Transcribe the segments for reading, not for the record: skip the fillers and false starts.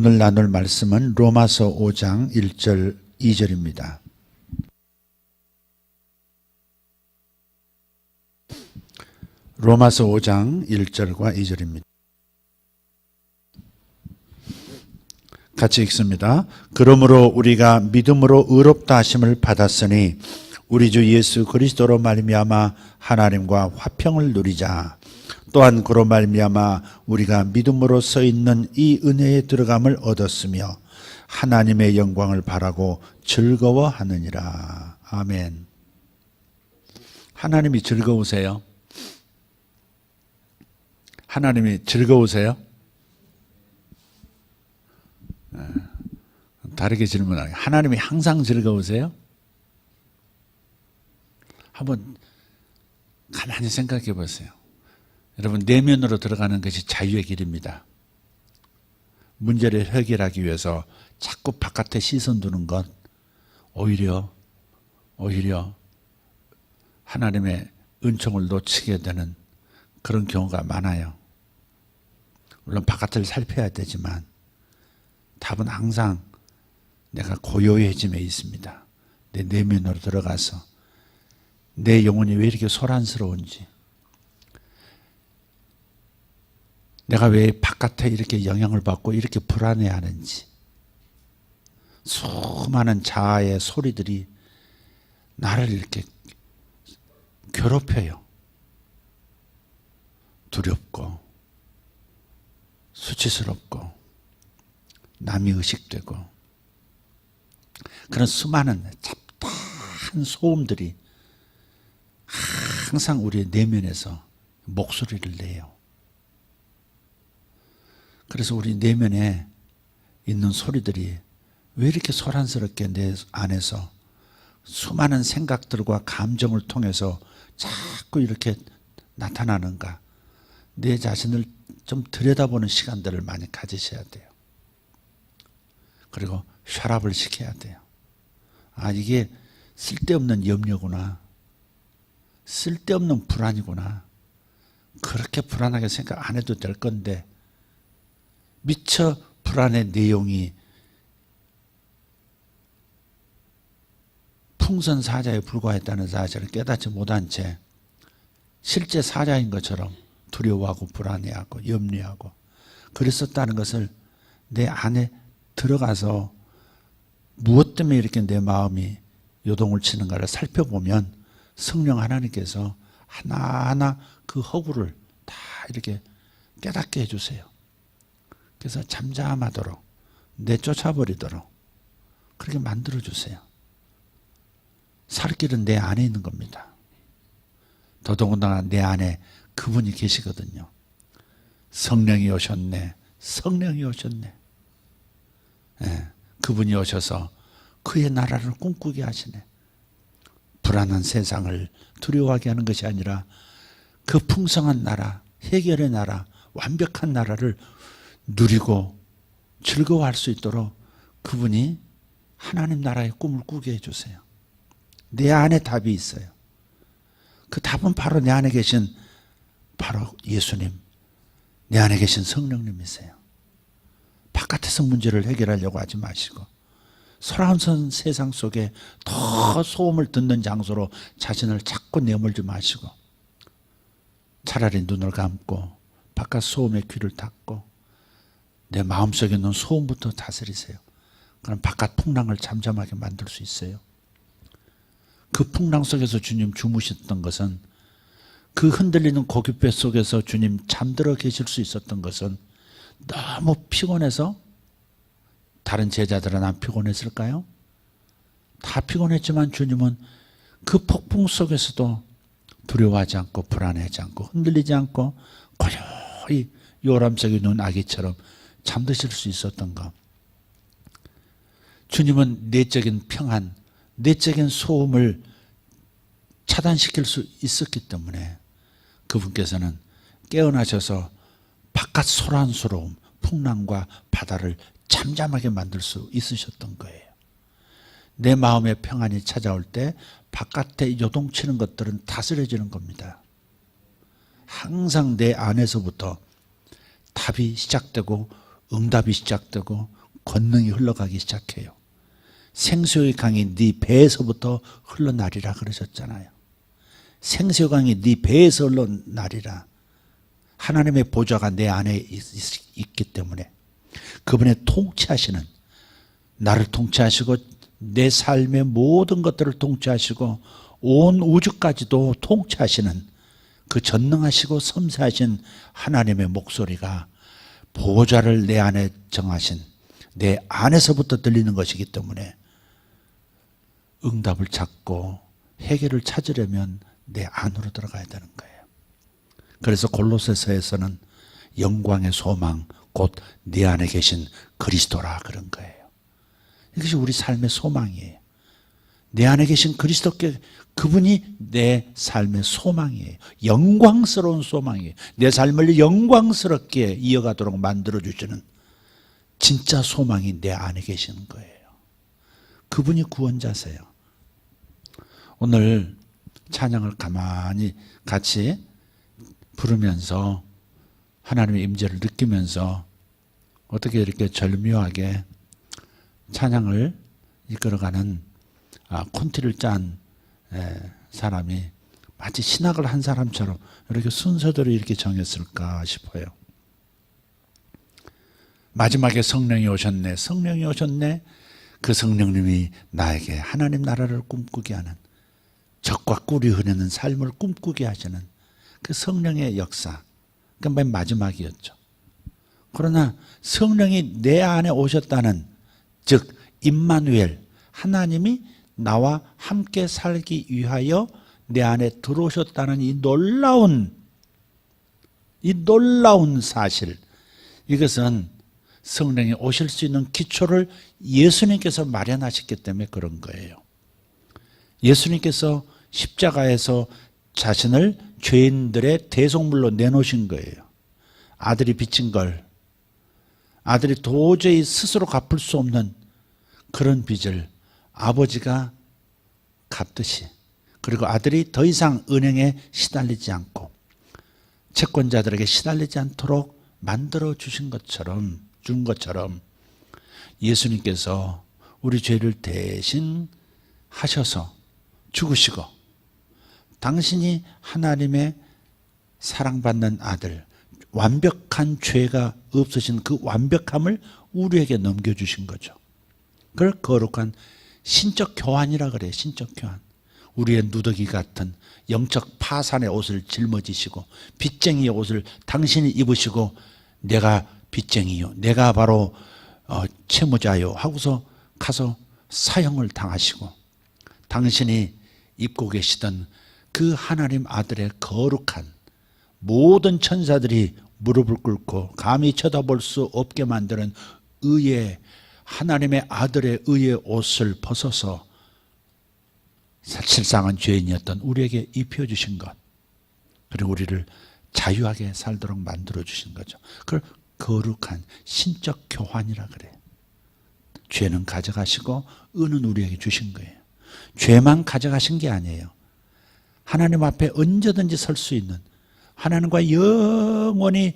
오늘 나눌 말씀은 로마서 5장 1절 2절입니다. 로마서 5장 1절과 2절입니다. 같이 읽습니다. 그러므로 우리가 믿음으로 의롭다 하심을 받았으니 우리 주 예수 그리스도로 말미암아 하나님과 화평을 누리자. 또한 그로 말미암아 우리가 믿음으로 서 있는 이 은혜에 들어감을 얻었으며 하나님의 영광을 바라고 즐거워하느니라. 아멘. 하나님이 즐거우세요? 하나님이 즐거우세요? 다르게 질문하게. 하나님이 항상 즐거우세요? 한번 가만히 생각해 보세요. 여러분, 내면으로 들어가는 것이 자유의 길입니다. 문제를 해결하기 위해서 자꾸 바깥에 시선 두는 것, 오히려 하나님의 은총을 놓치게 되는 그런 경우가 많아요. 물론 바깥을 살펴야 되지만 답은 항상 내가 고요해짐에 있습니다. 내 내면으로 들어가서 내 영혼이 왜 이렇게 소란스러운지, 내가 왜 바깥에 이렇게 영향을 받고 이렇게 불안해하는지, 수많은 자아의 소리들이 나를 이렇게 괴롭혀요. 두렵고 수치스럽고 남이 의식되고 그런 수많은 잡다한 소음들이 항상 우리의 내면에서 목소리를 내요. 그래서 우리 내면에 있는 소리들이 왜 이렇게 소란스럽게 내 안에서 수많은 생각들과 감정을 통해서 자꾸 이렇게 나타나는가? 내 자신을 좀 들여다보는 시간들을 많이 가지셔야 돼요. 그리고 혈압을 시켜야 돼요. 아, 이게 쓸데없는 염려구나. 쓸데없는 불안이구나. 그렇게 불안하게 생각 안 해도 될 건데 미처 불안의 내용이 풍선 사자에 불과했다는 사실을 깨닫지 못한 채 실제 사자인 것처럼 두려워하고 불안해하고 염려하고 그랬었다는 것을 내 안에 들어가서 무엇 때문에 이렇게 내 마음이 요동을 치는가를 살펴보면 성령 하나님께서 하나하나 그 허구를 다 이렇게 깨닫게 해주세요. 그래서 잠잠하도록 내쫓아버리도록 그렇게 만들어주세요. 살 길은 내 안에 있는 겁니다. 더더군다나 내 안에 그분이 계시거든요. 성령이 오셨네. 성령이 오셨네. 예, 그분이 오셔서 그의 나라를 꿈꾸게 하시네. 불안한 세상을 두려워하게 하는 것이 아니라 그 풍성한 나라, 해결의 나라, 완벽한 나라를 누리고 즐거워할 수 있도록 그분이 하나님 나라의 꿈을 꾸게 해주세요. 내 안에 답이 있어요. 그 답은 바로 내 안에 계신 바로 예수님, 내 안에 계신 성령님이세요. 바깥에서 문제를 해결하려고 하지 마시고 소란스러운 세상 속에 더 소음을 듣는 장소로 자신을 자꾸 내몰지 마시고 차라리 눈을 감고 바깥 소음에 귀를 닫고 내 마음속에 있는 소음부터 다스리세요. 그럼 바깥 풍랑을 잠잠하게 만들 수 있어요. 그 풍랑 속에서 주님 주무셨던 것은, 그 흔들리는 고깃배 속에서 주님 잠들어 계실 수 있었던 것은 너무 피곤해서, 다른 제자들은 안 피곤했을까요? 다 피곤했지만 주님은 그 폭풍 속에서도 두려워하지 않고 불안해하지 않고 흔들리지 않고 고요히 요람 속에 누운 아기처럼 잠드실 수 있었던 것. 주님은 내적인 평안, 내적인 소음을 차단시킬 수 있었기 때문에 그분께서는 깨어나셔서 바깥 소란스러움, 풍랑과 바다를 잠잠하게 만들 수 있으셨던 거예요. 내 마음의 평안이 찾아올 때 바깥에 요동치는 것들은 다스려지는 겁니다. 항상 내 안에서부터 답이 시작되고 응답이 시작되고 권능이 흘러가기 시작해요. 생수의 강이 네 배에서부터 흘러나리라 그러셨잖아요. 생수의 강이 네 배에서 흘러나리라. 하나님의 보좌가 내 안에 있기 때문에 그분의 통치하시는, 나를 통치하시고 내 삶의 모든 것들을 통치하시고 온 우주까지도 통치하시는 그 전능하시고 섬세하신 하나님의 목소리가 보좌를 내 안에 정하신 내 안에서부터 들리는 것이기 때문에 응답을 찾고 해결을 찾으려면 내 안으로 들어가야 되는 거예요. 그래서 골로새서에서는 영광의 소망 곧 네 안에 계신 그리스도라 그런 거예요. 이것이 우리 삶의 소망이에요. 내 안에 계신 그리스도께, 그분이 내 삶의 소망이에요. 영광스러운 소망이에요. 내 삶을 영광스럽게 이어가도록 만들어주시는 진짜 소망이 내 안에 계시는 거예요. 그분이 구원자세요. 오늘 찬양을 가만히 같이 부르면서 하나님의 임재를 느끼면서 어떻게 이렇게 절묘하게 찬양을 이끌어가는 콘티를 짠 사람이 마치 신학을 한 사람처럼 이렇게 순서대로 이렇게 정했을까 싶어요. 마지막에 성령이 오셨네. 성령이 오셨네. 그 성령님이 나에게 하나님 나라를 꿈꾸게 하는, 적과 꿀이 흐르는 삶을 꿈꾸게 하시는 그 성령의 역사, 그 맨 마지막이었죠. 그러나 성령이 내 안에 오셨다는, 즉 임마누엘, 하나님이 나와 함께 살기 위하여 내 안에 들어오셨다는 이 놀라운 사실, 이것은 성령이 오실 수 있는 기초를 예수님께서 마련하셨기 때문에 그런 거예요. 예수님께서 십자가에서 자신을 죄인들의 대속물로 내놓으신 거예요. 아들이 빚진 걸, 아들이 도저히 스스로 갚을 수 없는 그런 빚을 아버지가 갚듯이, 그리고 아들이 더 이상 은행에 시달리지 않고 채권자들에게 시달리지 않도록 만들어 준 것처럼 예수님께서 우리 죄를 대신 하셔서 죽으시고, 당신이 하나님의 사랑받는 아들, 완벽한 죄가 없으신 그 완벽함을 우리에게 넘겨주신 거죠. 그걸 거룩한 신적 교환이라 그래요. 신적 교환. 우리의 누더기 같은 영적 파산의 옷을 짊어지시고 빚쟁이의 옷을 당신이 입으시고, 내가 빚쟁이요, 내가 바로 채무자요 하고서 가서 사형을 당하시고, 당신이 입고 계시던 그 하나님 아들의 거룩한, 모든 천사들이 무릎을 꿇고 감히 쳐다볼 수 없게 만드는 의의, 하나님의 아들의 의의 옷을 벗어서 실상은 죄인이었던 우리에게 입혀주신 것, 그리고 우리를 자유하게 살도록 만들어주신 거죠. 그걸 거룩한 신적 교환이라 그래요. 죄는 가져가시고 의는 우리에게 주신 거예요. 죄만 가져가신 게 아니에요. 하나님 앞에 언제든지 설 수 있는, 하나님과 영원히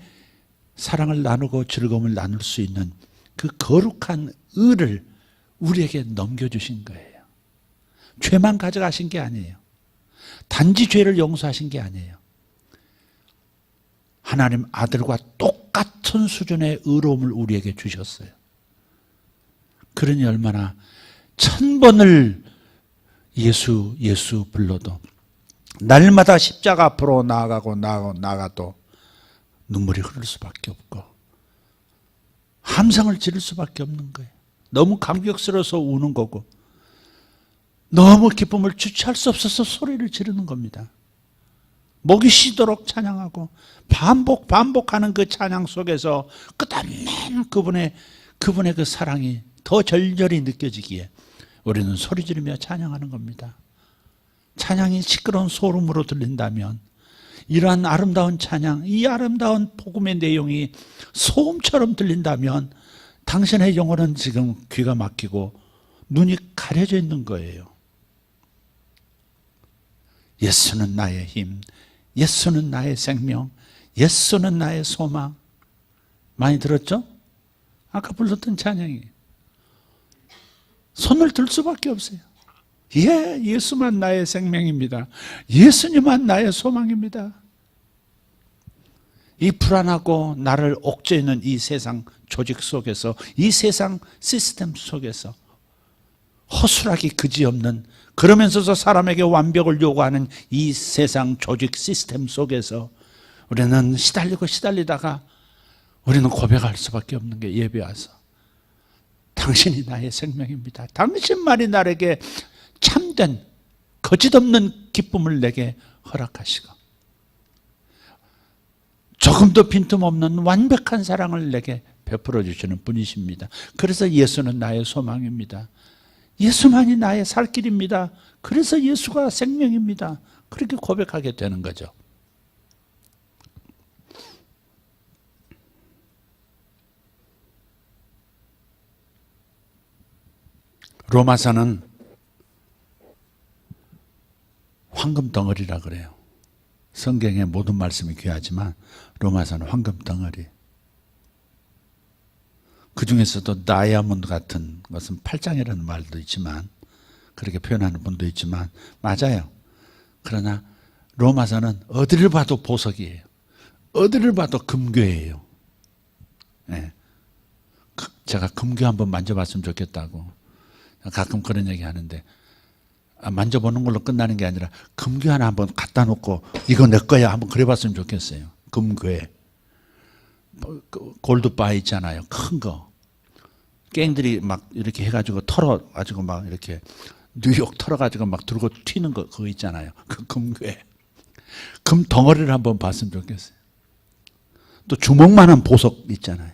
사랑을 나누고 즐거움을 나눌 수 있는 그 거룩한 의를 우리에게 넘겨주신 거예요. 죄만 가져가신 게 아니에요. 단지 죄를 용서하신 게 아니에요. 하나님 아들과 똑같은 수준의 의로움을 우리에게 주셨어요. 그러니 얼마나 1000번을 예수 불러도, 날마다 십자가 앞으로 나아가도 눈물이 흐를 수밖에 없고 함성을 지를 수밖에 없는 거예요. 너무 감격스러워서 우는 거고, 너무 기쁨을 주체할 수 없어서 소리를 지르는 겁니다. 목이 쉬도록 찬양하고 반복하는 그 찬양 속에서 끝없는 그분의 그 사랑이 더 절절히 느껴지기에 우리는 소리 지르며 찬양하는 겁니다. 찬양이 시끄러운 소름으로 들린다면, 이러한 아름다운 찬양, 이 아름다운 복음의 내용이 소음처럼 들린다면 당신의 영혼은 지금 귀가 막히고 눈이 가려져 있는 거예요. 예수는 나의 힘, 예수는 나의 생명, 예수는 나의 소망. 많이 들었죠? 아까 불렀던 찬양이. 손을 들 수밖에 없어요. 예, 예수만 나의 생명입니다. 예수님만 나의 소망입니다. 이 불안하고 나를 옥죄이는 이 세상 조직 속에서, 이 세상 시스템 속에서 허술하기 그지없는, 그러면서도 사람에게 완벽을 요구하는 이 세상 조직 시스템 속에서 우리는 시달리다가 우리는 고백할 수밖에 없는 게 예배 와서 당신이 나의 생명입니다. 당신만이 나에게 참된 거짓없는 기쁨을 내게 허락하시고 조금도 빈틈없는 완벽한 사랑을 내게 베풀어 주시는 분이십니다. 그래서 예수는 나의 소망입니다. 예수만이 나의 살 길입니다. 그래서 예수가 생명입니다. 그렇게 고백하게 되는 거죠. 로마서는 황금 덩어리라 그래요. 성경의 모든 말씀이 귀하지만 로마서는 황금 덩어리. 그 중에서도 다이아몬드 같은 것은 8장이라는 말도 있지만, 그렇게 표현하는 분도 있지만 맞아요. 그러나 로마서는 어디를 봐도 보석이에요. 어디를 봐도 금괴예요. 네. 제가 금괴 한번 만져봤으면 좋겠다고 가끔 그런 얘기 하는데, 만져보는 걸로 끝나는 게 아니라 금괴 하나 한번 갖다 놓고 이거 내 거야 한번 그래봤으면 좋겠어요. 금괴. 골드바 있잖아요. 큰 거. 갱들이 막 이렇게 해가지고 털어가지고 막 이렇게 뉴욕 털어가지고 막 들고 튀는 거, 그거 있잖아요. 그 금괴. 금 덩어리를 한번 봤으면 좋겠어요. 또 주먹만한 보석 있잖아요.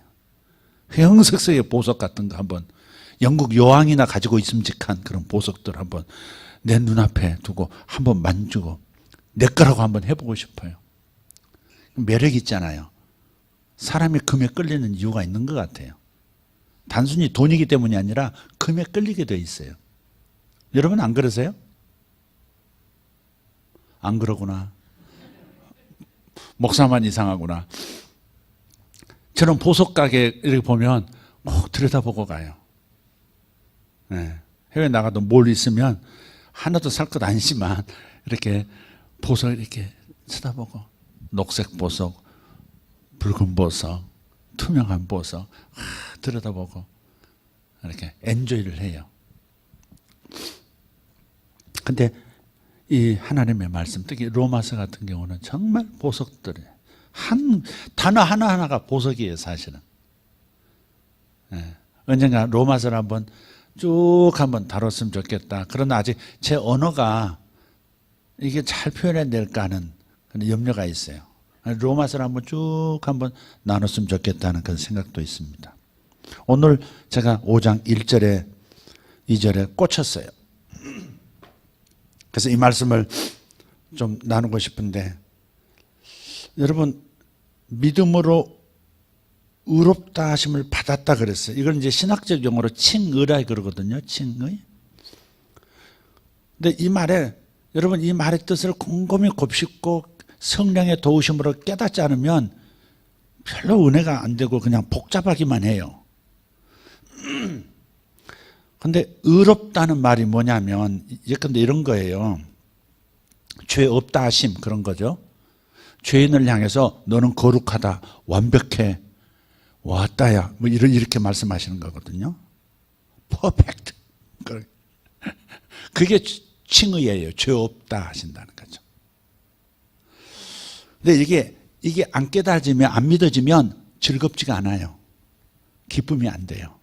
형석색의 보석 같은 거 한번, 영국 여왕이나 가지고 있음직한 그런 보석들 한번 내 눈앞에 두고 한번 만지고 내 거라고 한번 해보고 싶어요. 매력 있잖아요. 사람이 금에 끌리는 이유가 있는 것 같아요. 단순히 돈이기 때문이 아니라 금에 끌리게 돼 있어요. 여러분 안 그러세요? 안 그러구나. 목사만 이상하구나. 저는 보석 가게 이렇게 보면 꼭 들여다보고 가요. 네. 해외 나가도 뭘 있으면 하나도 살 것 아니지만 이렇게 보석 이렇게 쳐다보고, 녹색 보석, 붉은 보석, 투명한 보석 들여다보고 이렇게 엔조이를 해요. 근데 이 하나님의 말씀, 특히 로마서 같은 경우는 정말 보석들이에요. 한 단어 하나하나가 보석이에요, 사실은. 네. 언젠가 로마서를 한번 쭉 한번 다뤘으면 좋겠다. 그러나 아직 제 언어가 이게 잘 표현해낼까 하는 그런 염려가 있어요. 로마서를 한번 쭉 한번 나눴으면 좋겠다는 그런 생각도 있습니다. 오늘 제가 5장 1절에 2절에 꽂혔어요. 그래서 이 말씀을 좀 나누고 싶은데, 여러분 믿음으로 의롭다 하심을 받았다 그랬어요. 이걸 이제 신학적 용어로 칭의라 그러거든요. 칭의. 근데 이 말에, 여러분 이 말의 뜻을 곰곰이 곱씹고 성령의 도우심으로 깨닫지 않으면 별로 은혜가 안 되고 그냥 복잡하기만 해요. 근데 의롭다는 말이 뭐냐면 예컨대 이런 거예요. 죄 없다 하심, 그런 거죠. 죄인을 향해서 너는 거룩하다, 완벽해, 왔다야, 뭐 이렇게 말씀하시는 거거든요. 퍼펙트. 그게 칭의예요. 죄 없다 하신다는 거죠. 근데 이게 안 깨달아지면, 안 믿어지면 즐겁지가 않아요. 기쁨이 안 돼요.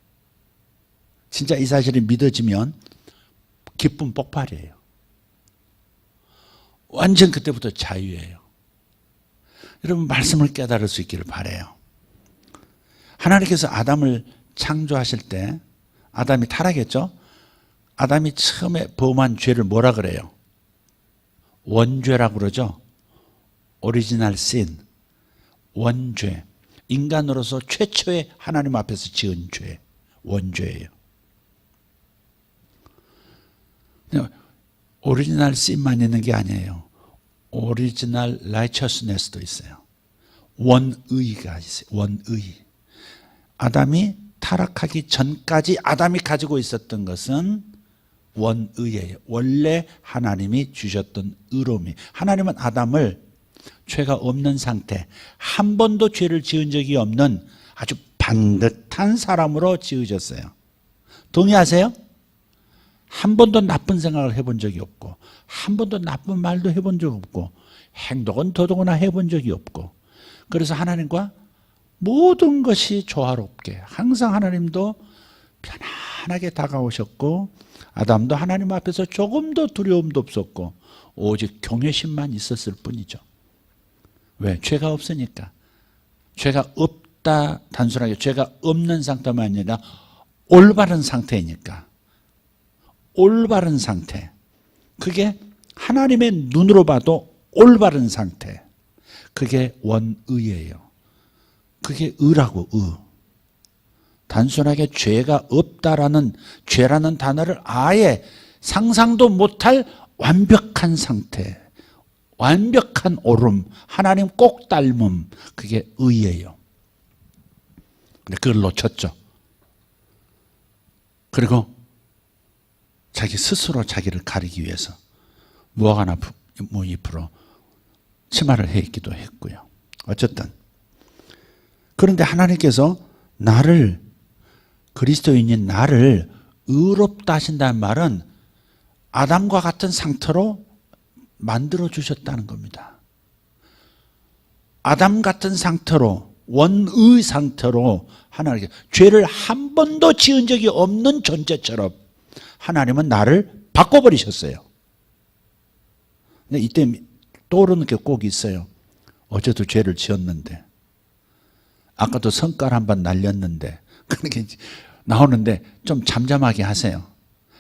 진짜 이 사실이 믿어지면 기쁨 폭발이에요. 완전 그때부터 자유예요. 여러분 말씀을 깨달을 수 있기를 바라요. 하나님께서 아담을 창조하실 때 아담이 타락했죠. 아담이 처음에 범한 죄를 뭐라 그래요? 원죄라고 그러죠. 오리지널 신, 원죄. 인간으로서 최초의 하나님 앞에서 지은 죄, 원죄예요. 오리지널 신만 있는 게 아니에요. 오리지널 라이처스네스도 있어요. 원의가 있어요. 원의. 아담이 타락하기 전까지 아담이 가지고 있었던 것은 원의예요. 원래 하나님이 주셨던 의로움이. 하나님은 아담을 죄가 없는 상태, 한 번도 죄를 지은 적이 없는 아주 반듯한 사람으로 지으셨어요. 동의하세요? 한 번도 나쁜 생각을 해본 적이 없고, 한 번도 나쁜 말도 해본 적 없고, 행동은 더더구나 해본 적이 없고, 그래서 하나님과 모든 것이 조화롭게, 항상 하나님도 편안하게 다가오셨고, 아담도 하나님 앞에서 조금도 두려움도 없었고, 오직 경외심만 있었을 뿐이죠. 왜? 죄가 없으니까. 죄가 없다, 단순하게 죄가 없는 상태만 아니라 올바른 상태이니까. 올바른 상태. 그게 하나님의 눈으로 봐도 올바른 상태. 그게 원의예요. 그게 의라고, 의. 단순하게 죄가 없다라는, 죄라는 단어를 아예 상상도 못할 완벽한 상태, 완벽한 옳음, 하나님 꼭 닮음, 그게 의예요. 근데 그걸 놓쳤죠. 그리고 자기 스스로 자기를 가리기 위해서 무화과나 무잎으로 치마를 해입기도 했고요. 어쨌든 그런데 하나님께서 나를, 그리스도인인 나를 의롭다 하신다는 말은 아담과 같은 상태로 만들어 주셨다는 겁니다. 아담 같은 상태로, 원의 상태로 하나님께 죄를 한 번도 지은 적이 없는 존재처럼 하나님은 나를 바꿔버리셨어요. 근데 이때 떠오르는 게 꼭 있어요. 어제도 죄를 지었는데, 아까도 성깔 한번 날렸는데, 그렇게 나오는데 좀 잠잠하게 하세요.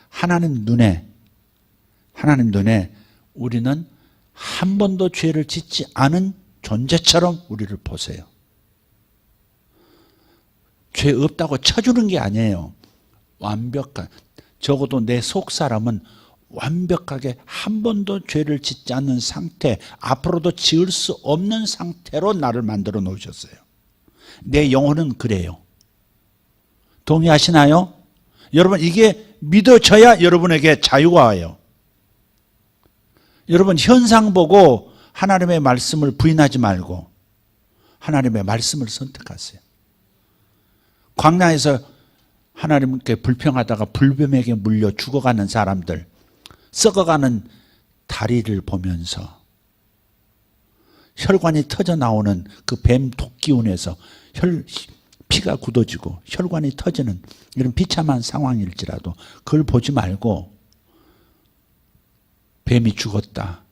하나님 눈에 우리는 한 번도 죄를 짓지 않은 존재처럼 우리를 보세요. 죄 없다고 쳐주는 게 아니에요. 완벽한, 적어도 내 속사람은 완벽하게 한 번도 죄를 짓지 않는 상태, 앞으로도 지을 수 없는 상태로 나를 만들어 놓으셨어요. 내 영혼은 그래요. 동의하시나요? 여러분, 이게 믿어져야 여러분에게 자유가 와요. 여러분, 현상 보고 하나님의 말씀을 부인하지 말고 하나님의 말씀을 선택하세요. 광야에서 하나님께 불평하다가 불뱀에게 물려 죽어가는 사람들, 썩어가는 다리를 보면서 혈관이 터져 나오는 그 뱀 독기운에서 피가 굳어지고 혈관이 터지는 이런 비참한 상황일지라도 그걸 보지 말고 뱀이 죽었다,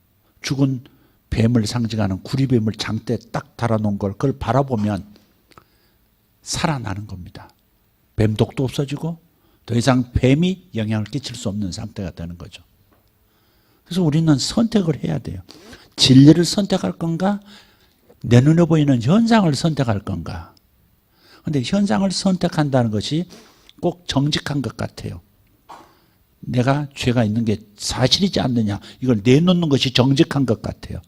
죽은 뱀을 상징하는 구리뱀을 장대에 딱 달아놓은 걸 그걸 바라보면 살아나는 겁니다. 뱀독도 없어지고 더 이상 뱀이 영향을 끼칠 수 없는 상태가 되는 거죠. 그래서 우리는 선택을 해야 돼요. 진리를 선택할 건가? 내 눈에 보이는 현상을 선택할 건가? 그런데 현상을 선택한다는 것이 꼭 정직한 것 같아요. 내가 죄가 있는 게 사실이지 않느냐, 이걸 내놓는 것이 정직한 것 같아요.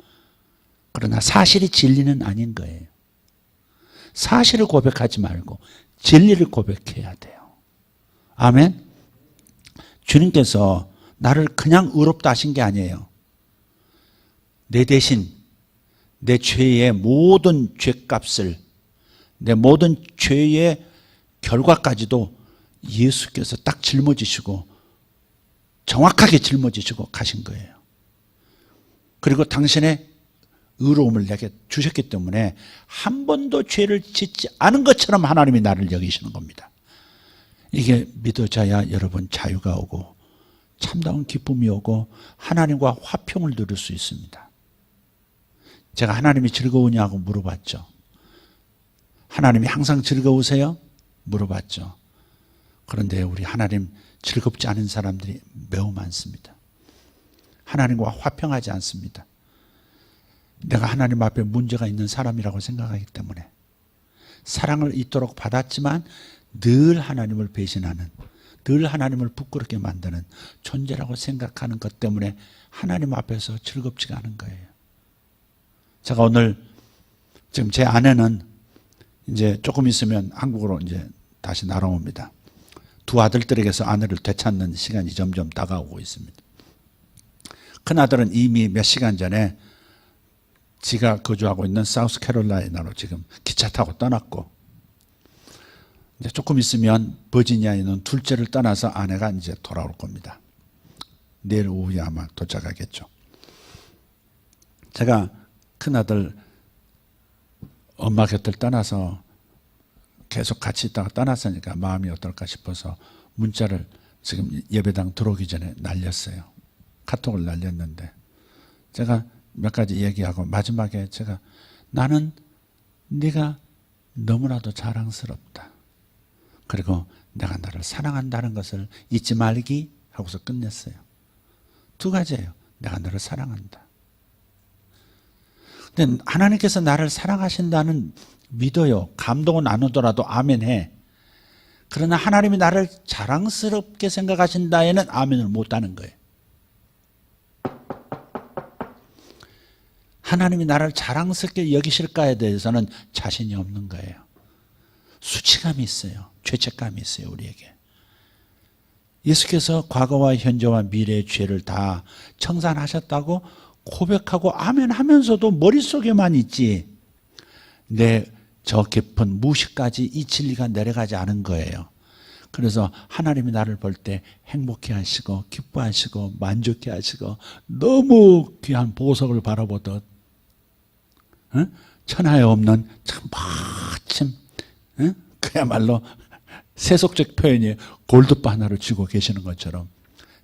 그러나 사실이 진리는 아닌 거예요. 사실을 고백하지 말고 진리를 고백해야 돼요. 아멘. 주님께서 나를 그냥 의롭다 하신 게 아니에요. 내 대신 내 죄의 모든 죄값을, 내 모든 죄의 결과까지도 예수께서 딱 짊어지시고 정확하게 짊어지시고 가신 거예요. 그리고 당신의 의로움을 내게 주셨기 때문에 한 번도 죄를 짓지 않은 것처럼 하나님이 나를 여기시는 겁니다. 이게 믿어져야 여러분 자유가 오고 참다운 기쁨이 오고 하나님과 화평을 누릴 수 있습니다. 제가 하나님이 즐거우냐고 물어봤죠. 하나님이 항상 즐거우세요? 물어봤죠. 그런데 우리 하나님 즐겁지 않은 사람들이 매우 많습니다. 하나님과 화평하지 않습니다. 내가 하나님 앞에 문제가 있는 사람이라고 생각하기 때문에 사랑을 있도록 받았지만 늘 하나님을 배신하는, 늘 하나님을 부끄럽게 만드는 존재라고 생각하는 것 때문에 하나님 앞에서 즐겁지가 않은 거예요. 제가 오늘 지금 제 아내는 이제 조금 있으면 한국으로 이제 다시 날아옵니다. 두 아들들에게서 아내를 되찾는 시간이 점점 다가오고 있습니다. 큰아들은 이미 몇 시간 전에 지가 거주하고 있는 사우스캐롤라이나로 지금 기차 타고 떠났고, 이제 조금 있으면 버지니아에 있는 둘째를 떠나서 아내가 이제 돌아올 겁니다. 내일 오후에 아마 도착하겠죠. 제가 큰아들 엄마 곁을 떠나서 계속 같이 있다가 떠났으니까 마음이 어떨까 싶어서 문자를 지금 예배당 들어오기 전에 날렸어요. 카톡을 날렸는데 제가 몇 가지 얘기하고 마지막에 제가 나는 네가 너무나도 자랑스럽다. 그리고 내가 너를 사랑한다는 것을 잊지 말기 하고서 끝냈어요. 두 가지예요. 내가 너를 사랑한다. 근데 하나님께서 나를 사랑하신다는 믿어요. 감동은 안 오더라도 아멘 해. 그러나 하나님이 나를 자랑스럽게 생각하신다에는 아멘을 못하는 거예요. 하나님이 나를 자랑스럽게 여기실까에 대해서는 자신이 없는 거예요. 수치감이 있어요. 죄책감이 있어요, 우리에게. 예수께서 과거와 현재와 미래의 죄를 다 청산하셨다고 고백하고 아멘 하면서도 머릿속에만 있지 내 저 깊은 무식까지 이 진리가 내려가지 않은 거예요. 그래서 하나님이 나를 볼 때 행복해 하시고 기뻐하시고 만족해 하시고 너무 귀한 보석을 바라보듯 천하에 없는 참 마침 그야말로 세속적 표현이 골드바 하나를 쥐고 계시는 것처럼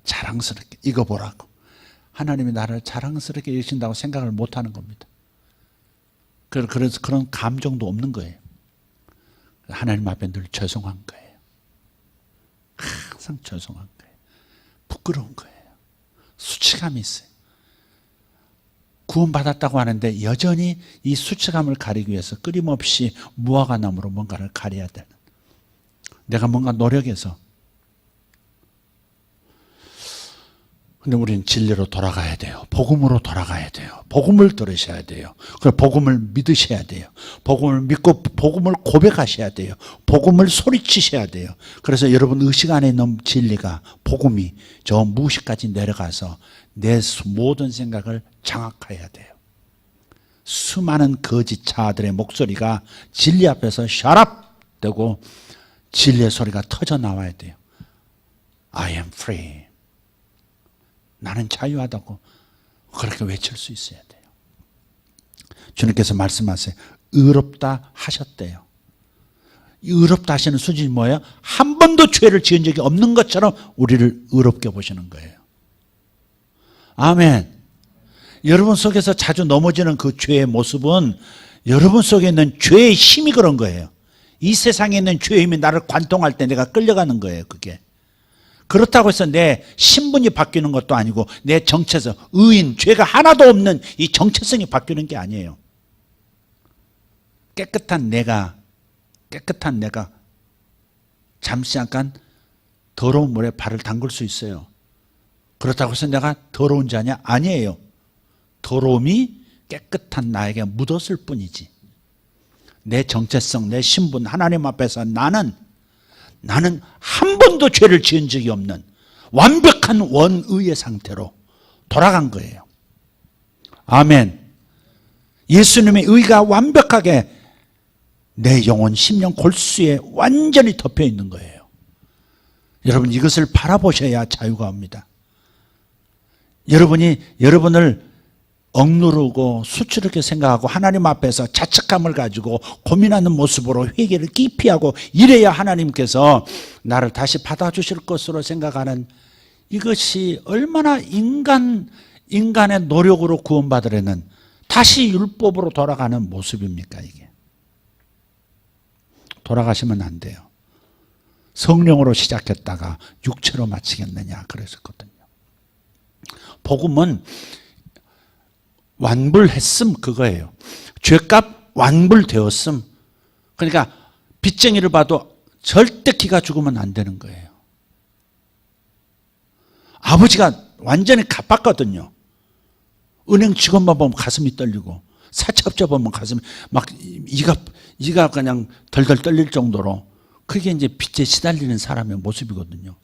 자랑스럽게 이거 보라고 하나님이 나를 자랑스럽게 여기신다고 생각을 못하는 겁니다. 그래서 그런 감정도 없는 거예요. 하나님 앞에 늘 죄송한 거예요. 항상 죄송한 거예요. 부끄러운 거예요. 수치감이 있어요. 구원받았다고 하는데 여전히 이 수치감을 가리기 위해서 끊임없이 무화과나무로 뭔가를 가려야 되는, 내가 뭔가 노력해서. 근데 우리는 진리로 돌아가야 돼요. 복음으로 돌아가야 돼요. 복음을 들으셔야 돼요. 그리고 복음을 믿으셔야 돼요. 복음을 믿고 복음을 고백하셔야 돼요. 복음을 소리치셔야 돼요. 그래서 여러분 의식 안에 있는 진리가, 복음이 저 무식까지 내려가서 내 모든 생각을 장악해야 돼요. 수많은 거짓자들의 목소리가 진리 앞에서 샤랍 되고 진리의 소리가 터져 나와야 돼요. I am free. 나는 자유하다고 그렇게 외칠 수 있어야 돼요. 주님께서 말씀하세요. 의롭다 하셨대요. 의롭다 하시는 수준이 뭐예요? 한 번도 죄를 지은 적이 없는 것처럼 우리를 의롭게 보시는 거예요. 아멘. 여러분 속에서 자주 넘어지는 그 죄의 모습은 여러분 속에 있는 죄의 힘이 그런 거예요. 이 세상에 있는 죄의 힘이 나를 관통할 때 내가 끌려가는 거예요. 그게. 그렇다고 해서 내 신분이 바뀌는 것도 아니고 내 정체성, 의인, 죄가 하나도 없는 이 정체성이 바뀌는 게 아니에요. 깨끗한 내가 잠시 약간 더러운 물에 발을 담글 수 있어요. 그렇다고 해서 내가 더러운 자냐? 아니에요. 더러움이 깨끗한 나에게 묻었을 뿐이지. 내 정체성, 내 신분, 하나님 앞에서 나는 한 번도 죄를 지은 적이 없는 완벽한 원의의 상태로 돌아간 거예요. 아멘. 예수님의 의가 완벽하게 내 영혼, 심령, 골수에 완전히 덮여 있는 거예요. 여러분 이것을 바라보셔야 자유가 옵니다. 여러분이 여러분을 억누르고 수치롭게 생각하고 하나님 앞에서 자책감을 가지고 고민하는 모습으로 회개를 깊이 하고 이래야 하나님께서 나를 다시 받아주실 것으로 생각하는, 이것이 얼마나 인간의 노력으로 구원받으려는 다시 율법으로 돌아가는 모습입니까? 이게 돌아가시면 안 돼요. 성령으로 시작했다가 육체로 마치겠느냐 그랬었거든요. 복음은 완불했음, 그거예요. 죄값 완불되었음. 그러니까 빚쟁이를 봐도 절대 기가 죽으면 안 되는 거예요. 아버지가 완전히 갚았거든요. 은행 직원만 보면 가슴이 떨리고 사채업자 보면 가슴이 막 이가 그냥 덜덜 떨릴 정도로 그게 이제 빚에 시달리는 사람의 모습이거든요.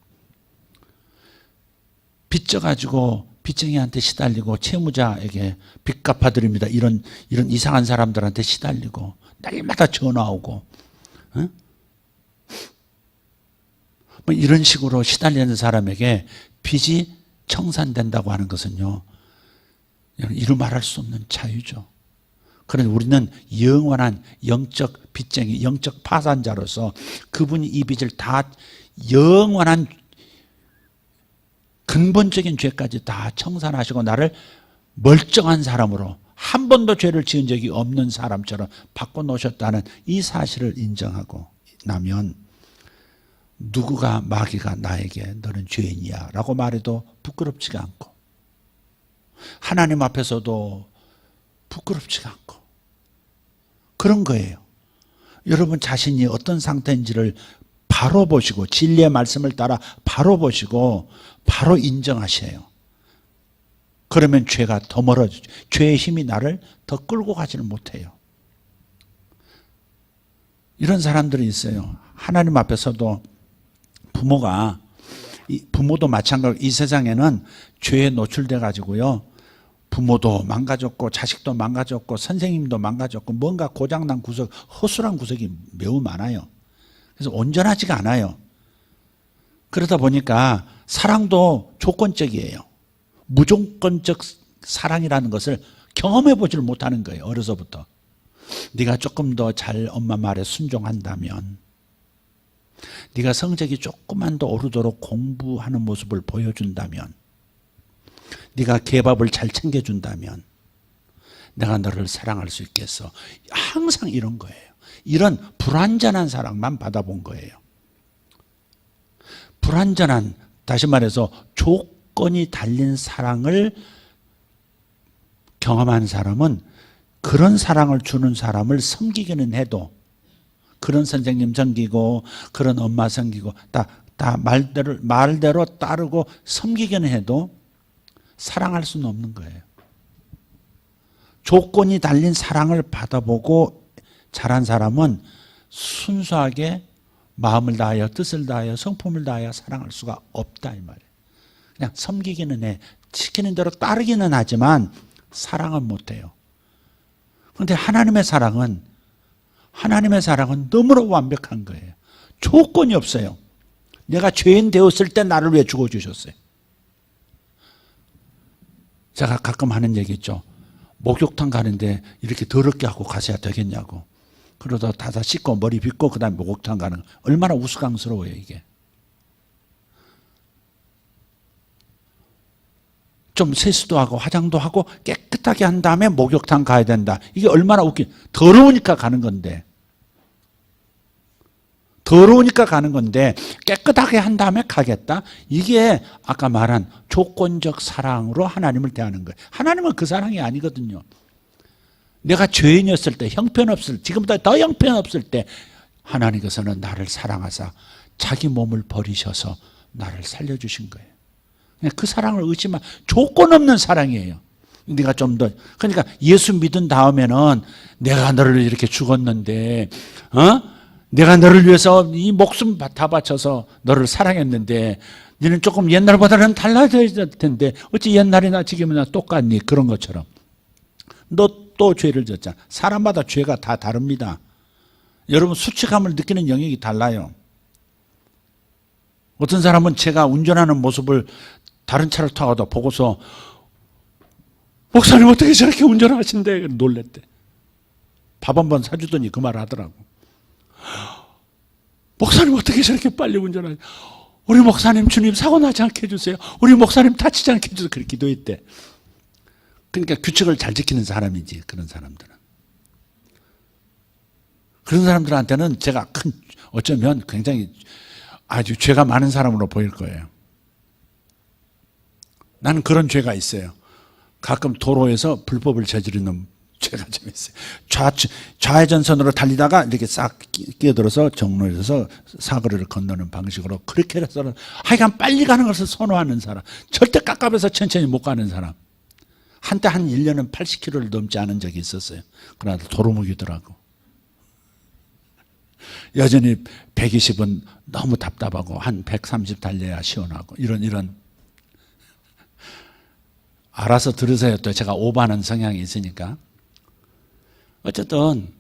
빚져가지고 빚쟁이한테 시달리고 채무자에게 빚 갚아드립니다. 이런 이상한 사람들한테 시달리고 날마다 전화 오고 뭐 이런 식으로 시달리는 사람에게 빚이 청산된다고 하는 것은요, 이루 말할 수 없는 자유죠. 그런데 우리는 영원한 영적 빚쟁이, 영적 파산자로서 그분이 이 빚을 다 영원한 근본적인 죄까지 다 청산하시고 나를 멀쩡한 사람으로 한 번도 죄를 지은 적이 없는 사람처럼 바꿔놓으셨다는 이 사실을 인정하고 나면 누구가 마귀가 나에게 너는 죄인이야 라고 말해도 부끄럽지가 않고 하나님 앞에서도 부끄럽지가 않고 그런 거예요. 여러분 자신이 어떤 상태인지를 바로 보시고 진리의 말씀을 따라 바로 보시고 바로 인정하셔요. 그러면 죄가 더 멀어지죠. 죄의 힘이 나를 더 끌고 가지는 못해요. 이런 사람들이 있어요. 하나님 앞에서도 부모도 마찬가지로 이 세상에는 죄에 노출돼 가지고요. 부모도 망가졌고 자식도 망가졌고 선생님도 망가졌고 뭔가 고장난 구석, 허술한 구석이 매우 많아요. 그래서 온전하지가 않아요. 그러다 보니까 사랑도 조건적이에요. 무조건적 사랑이라는 것을 경험해 보지를 못하는 거예요. 어려서부터. 네가 조금 더 잘 엄마 말에 순종한다면, 네가 성적이 조금만 더 오르도록 공부하는 모습을 보여준다면, 네가 개밥을 잘 챙겨준다면 내가 너를 사랑할 수 있겠어. 항상 이런 거예요. 이런 불완전한 사랑만 받아본 거예요. 불완전한, 다시 말해서 조건이 달린 사랑을 경험한 사람은 그런 사랑을 주는 사람을 섬기기는 해도, 그런 선생님 섬기고 그런 엄마 섬기고 다 말대로 따르고 섬기기는 해도 사랑할 수는 없는 거예요. 조건이 달린 사랑을 받아보고 자란 사람은 순수하게 마음을 다하여 뜻을 다하여 성품을 다하여 사랑할 수가 없다 이 말이에요. 그냥 섬기기는 해, 시키는 대로 따르기는 하지만 사랑은 못해요. 그런데 하나님의 사랑은 너무나 완벽한 거예요. 조건이 없어요. 내가 죄인 되었을 때 나를 위해 죽어주셨어요. 제가 가끔 하는 얘기 있죠. 목욕탕 가는데 이렇게 더럽게 하고 가셔야 되겠냐고. 그러다 다 씻고 머리 빗고 그 다음에 목욕탕 가는 거. 얼마나 우스꽝스러워요 이게. 좀 세수도 하고 화장도 하고 깨끗하게 한 다음에 목욕탕 가야 된다. 이게 얼마나 더러우니까 가는 건데. 깨끗하게 한 다음에 가겠다. 이게 아까 말한 조건적 사랑으로 하나님을 대하는 거예요. 하나님은 그 사랑이 아니거든요. 내가 죄인이었을 때, 지금보다 더 형편없을 때 하나님께서는 나를 사랑하사 자기 몸을 버리셔서 나를 살려주신 거예요. 그 사랑을 의심한 조건 없는 사랑이에요. 네가 좀 더, 그러니까 예수 믿은 다음에는 내가 너를 이렇게 죽었는데, 내가 너를 위해서 이 목숨 다 바쳐서 너를 사랑했는데 너는 조금 옛날보다는 달라져야 텐데 어찌 옛날이나 지금이나 똑같니? 그런 것처럼 너 또 죄를 졌잖아. 사람마다 죄가 다 다릅니다. 여러분 수치감을 느끼는 영역이 달라요. 어떤 사람은 제가 운전하는 모습을 다른 차를 타고도 보고서 목사님 어떻게 저렇게 운전하신대? 놀랬대. 밥 한 번 사주더니 그 말 하더라고. 목사님 어떻게 저렇게 빨리 운전하지? 우리 목사님 주님 사고 나지 않게 해주세요. 우리 목사님 다치지 않게 해주세요. 그렇게 기도했대. 그러니까 규칙을 잘 지키는 사람이지 그런 사람들은. 그런 사람들한테는 제가 어쩌면 굉장히 아주 죄가 많은 사람으로 보일 거예요. 나는 그런 죄가 있어요. 가끔 도로에서 불법을 저지르는 죄가 좀 있어요. 좌회전선으로 달리다가 이렇게 싹 끼어들어서 정로에서 사거리를 건너는 방식으로 그렇게 해서 하여간 빨리 가는 것을 선호하는 사람, 절대 깝깝해서 천천히 못 가는 사람. 한때 한 1년은 80km를 넘지 않은 적이 있었어요. 그러나 도루묵이더라고. 여전히 120은 너무 답답하고 한 130 달려야 시원하고 이런 알아서 들으세요. 또 제가 오버하는 성향이 있으니까. 어쨌든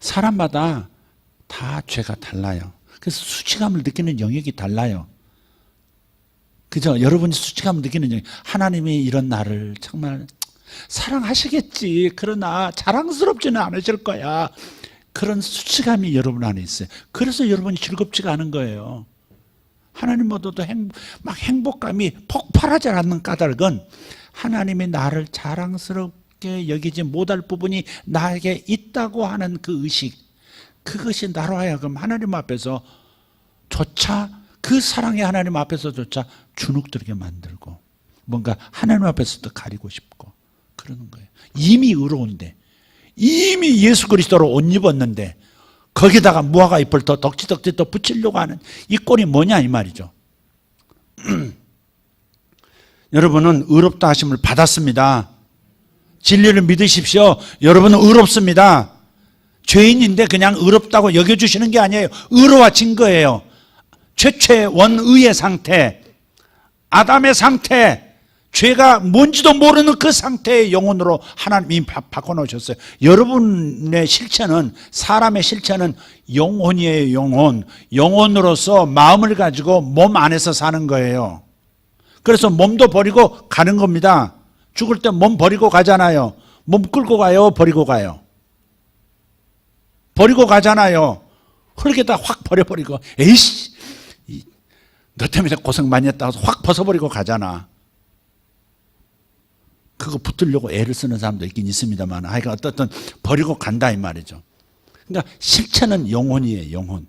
사람마다 다 죄가 달라요. 그래서 수치감을 느끼는 영역이 달라요. 그죠? 여러분이 수치감을 느끼는 영역. 하나님이 이런 나를 정말 사랑하시겠지. 그러나 자랑스럽지는 않으실 거야. 그런 수치감이 여러분 안에 있어요. 그래서 여러분이 즐겁지가 않은 거예요. 하나님보다도 막 행복감이 폭발하지 않는 까닭은 하나님이 나를 자랑스럽게 여기지 못할 부분이 나에게 있다고 하는 그 의식, 그것이 나로 하여금 하나님 앞에서 조차, 그 사랑의 하나님 앞에서조차 주눅들게 만들고 뭔가 하나님 앞에서도 가리고 싶고 그러는 거예요. 이미 의로운데, 이미 예수 그리스도로 옷 입었는데 거기다가 무화과 잎을 더 덕지덕지 더 붙이려고 하는 이 꼴이 뭐냐 이 말이죠. 여러분은 의롭다 하심을 받았습니다. 진리를 믿으십시오. 여러분은 의롭습니다. 죄인인데 그냥 의롭다고 여겨주시는 게 아니에요. 의로워진 거예요. 최초의 원의의 상태, 아담의 상태, 죄가 뭔지도 모르는 그 상태의 영혼으로 하나님이 바꿔놓으셨어요. 여러분의 실체는, 사람의 실체는 영혼이에요. 영혼. 영혼으로서 마음을 가지고 몸 안에서 사는 거예요. 그래서 몸도 버리고 가는 겁니다. 죽을 때 몸 버리고 가잖아요. 몸 끌고 가요? 버리고 가요? 버리고 가잖아요. 흙에다 확 버려버리고, 에이씨, 너 때문에 고생 많이 했다고 확 벗어버리고 가잖아. 그거 붙으려고 애를 쓰는 사람도 있긴 있습니다만, 하여간 어떻든 버리고 간다 이 말이죠. 그러니까 실체는 영혼이에요. 영혼.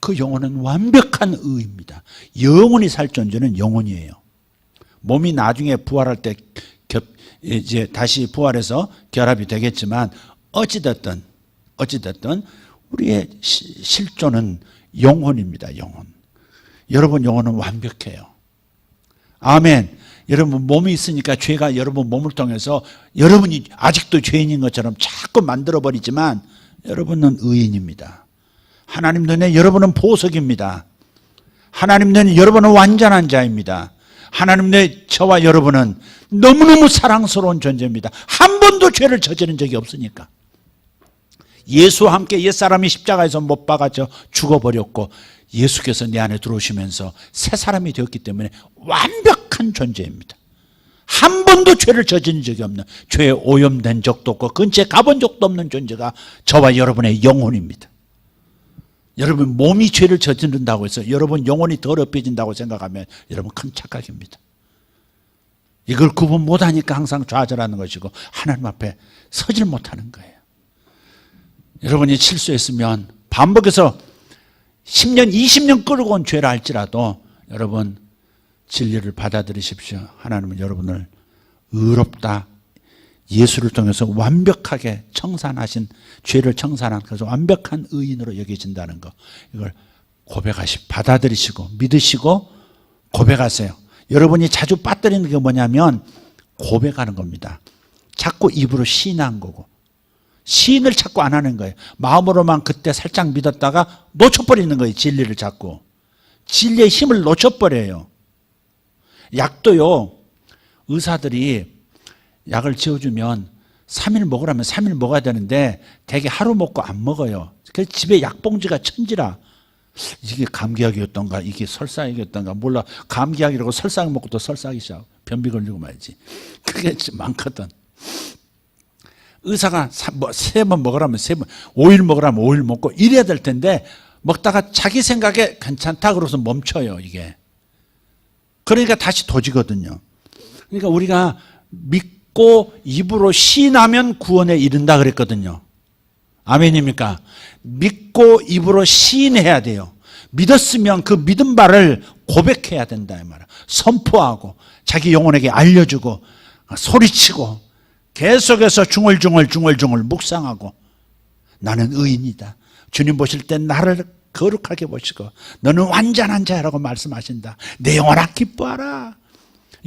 그 영혼은 완벽한 의입니다. 영혼이 살 존재는 영혼이에요. 몸이 나중에 부활할 때 이제 다시 부활해서 결합이 되겠지만 어찌됐든 우리의 실존은 영혼입니다. 영혼. 여러분 영혼은 완벽해요. 아멘. 여러분 몸이 있으니까 죄가 여러분 몸을 통해서 여러분이 아직도 죄인인 것처럼 자꾸 만들어버리지만 여러분은 의인입니다. 하나님 눈에 여러분은 보석입니다. 하나님 눈에 여러분은 완전한 자입니다. 하나님 눈에 저와 여러분은 너무너무 사랑스러운 존재입니다. 한 번도 죄를 저지른 적이 없으니까. 예수와 함께 옛사람이 십자가에서 못 박아져 죽어버렸고 예수께서 내 안에 들어오시면서 새 사람이 되었기 때문에 완벽한 존재입니다. 한 번도 죄를 저지른 적이 없는, 죄에 오염된 적도 없고 근처에 가본 적도 없는 존재가 저와 여러분의 영혼입니다. 여러분 몸이 죄를 저지른다고 해서 여러분 영혼이 더럽혀진다고 생각하면 여러분 큰 착각입니다. 이걸 구분 못하니까 항상 좌절하는 것이고 하나님 앞에 서질 못하는 거예요. 여러분이 실수했으면 반복해서 10년, 20년 끌고 온 죄를 알지라도 여러분 진리를 받아들이십시오. 하나님은 여러분을 의롭다, 예수를 통해서 완벽하게 청산하신, 죄를 청산한 그래서 완벽한 의인으로 여겨진다는 거, 이걸 받아들이시고 믿으시고 고백하세요. 여러분이 자주 빠뜨리는 게 뭐냐면 고백하는 겁니다. 자꾸 입으로 시인한 거고 시인을 자꾸 안 하는 거예요. 마음으로만 그때 살짝 믿었다가 놓쳐버리는 거예요. 진리를 자꾸. 진리의 힘을 놓쳐버려요. 약도요, 의사들이 약을 지어주면 3일 먹으라면 3일 먹어야 되는데 대개 하루 먹고 안 먹어요. 그래서 집에 약봉지가 천지라. 이게 감기약이었던가 이게 설사약이었던가 몰라. 감기약이라고 설사약 먹고 또 설사하기 시작. 변비 걸리고 말이지. 그게 많거든. 의사가 3번 먹으라면 3번, 5일 먹으라면 5일 먹고 이래야 될 텐데 먹다가 자기 생각에 괜찮다 그러서 멈춰요. 이게. 그러니까 다시 도지거든요. 그러니까 우리가 믿고 입으로 시인하면 구원에 이른다 그랬거든요. 아멘입니까? 믿고 입으로 시인해야 돼요. 믿었으면 그 믿은 바를 고백해야 된다 이 말이야. 선포하고 자기 영혼에게 알려주고 소리치고 계속해서 중얼중얼 묵상하고 나는 의인이다. 주님 보실 때 나를 거룩하게 보시고 너는 완전한 자라고 말씀하신다. 내 영혼아 기뻐하라.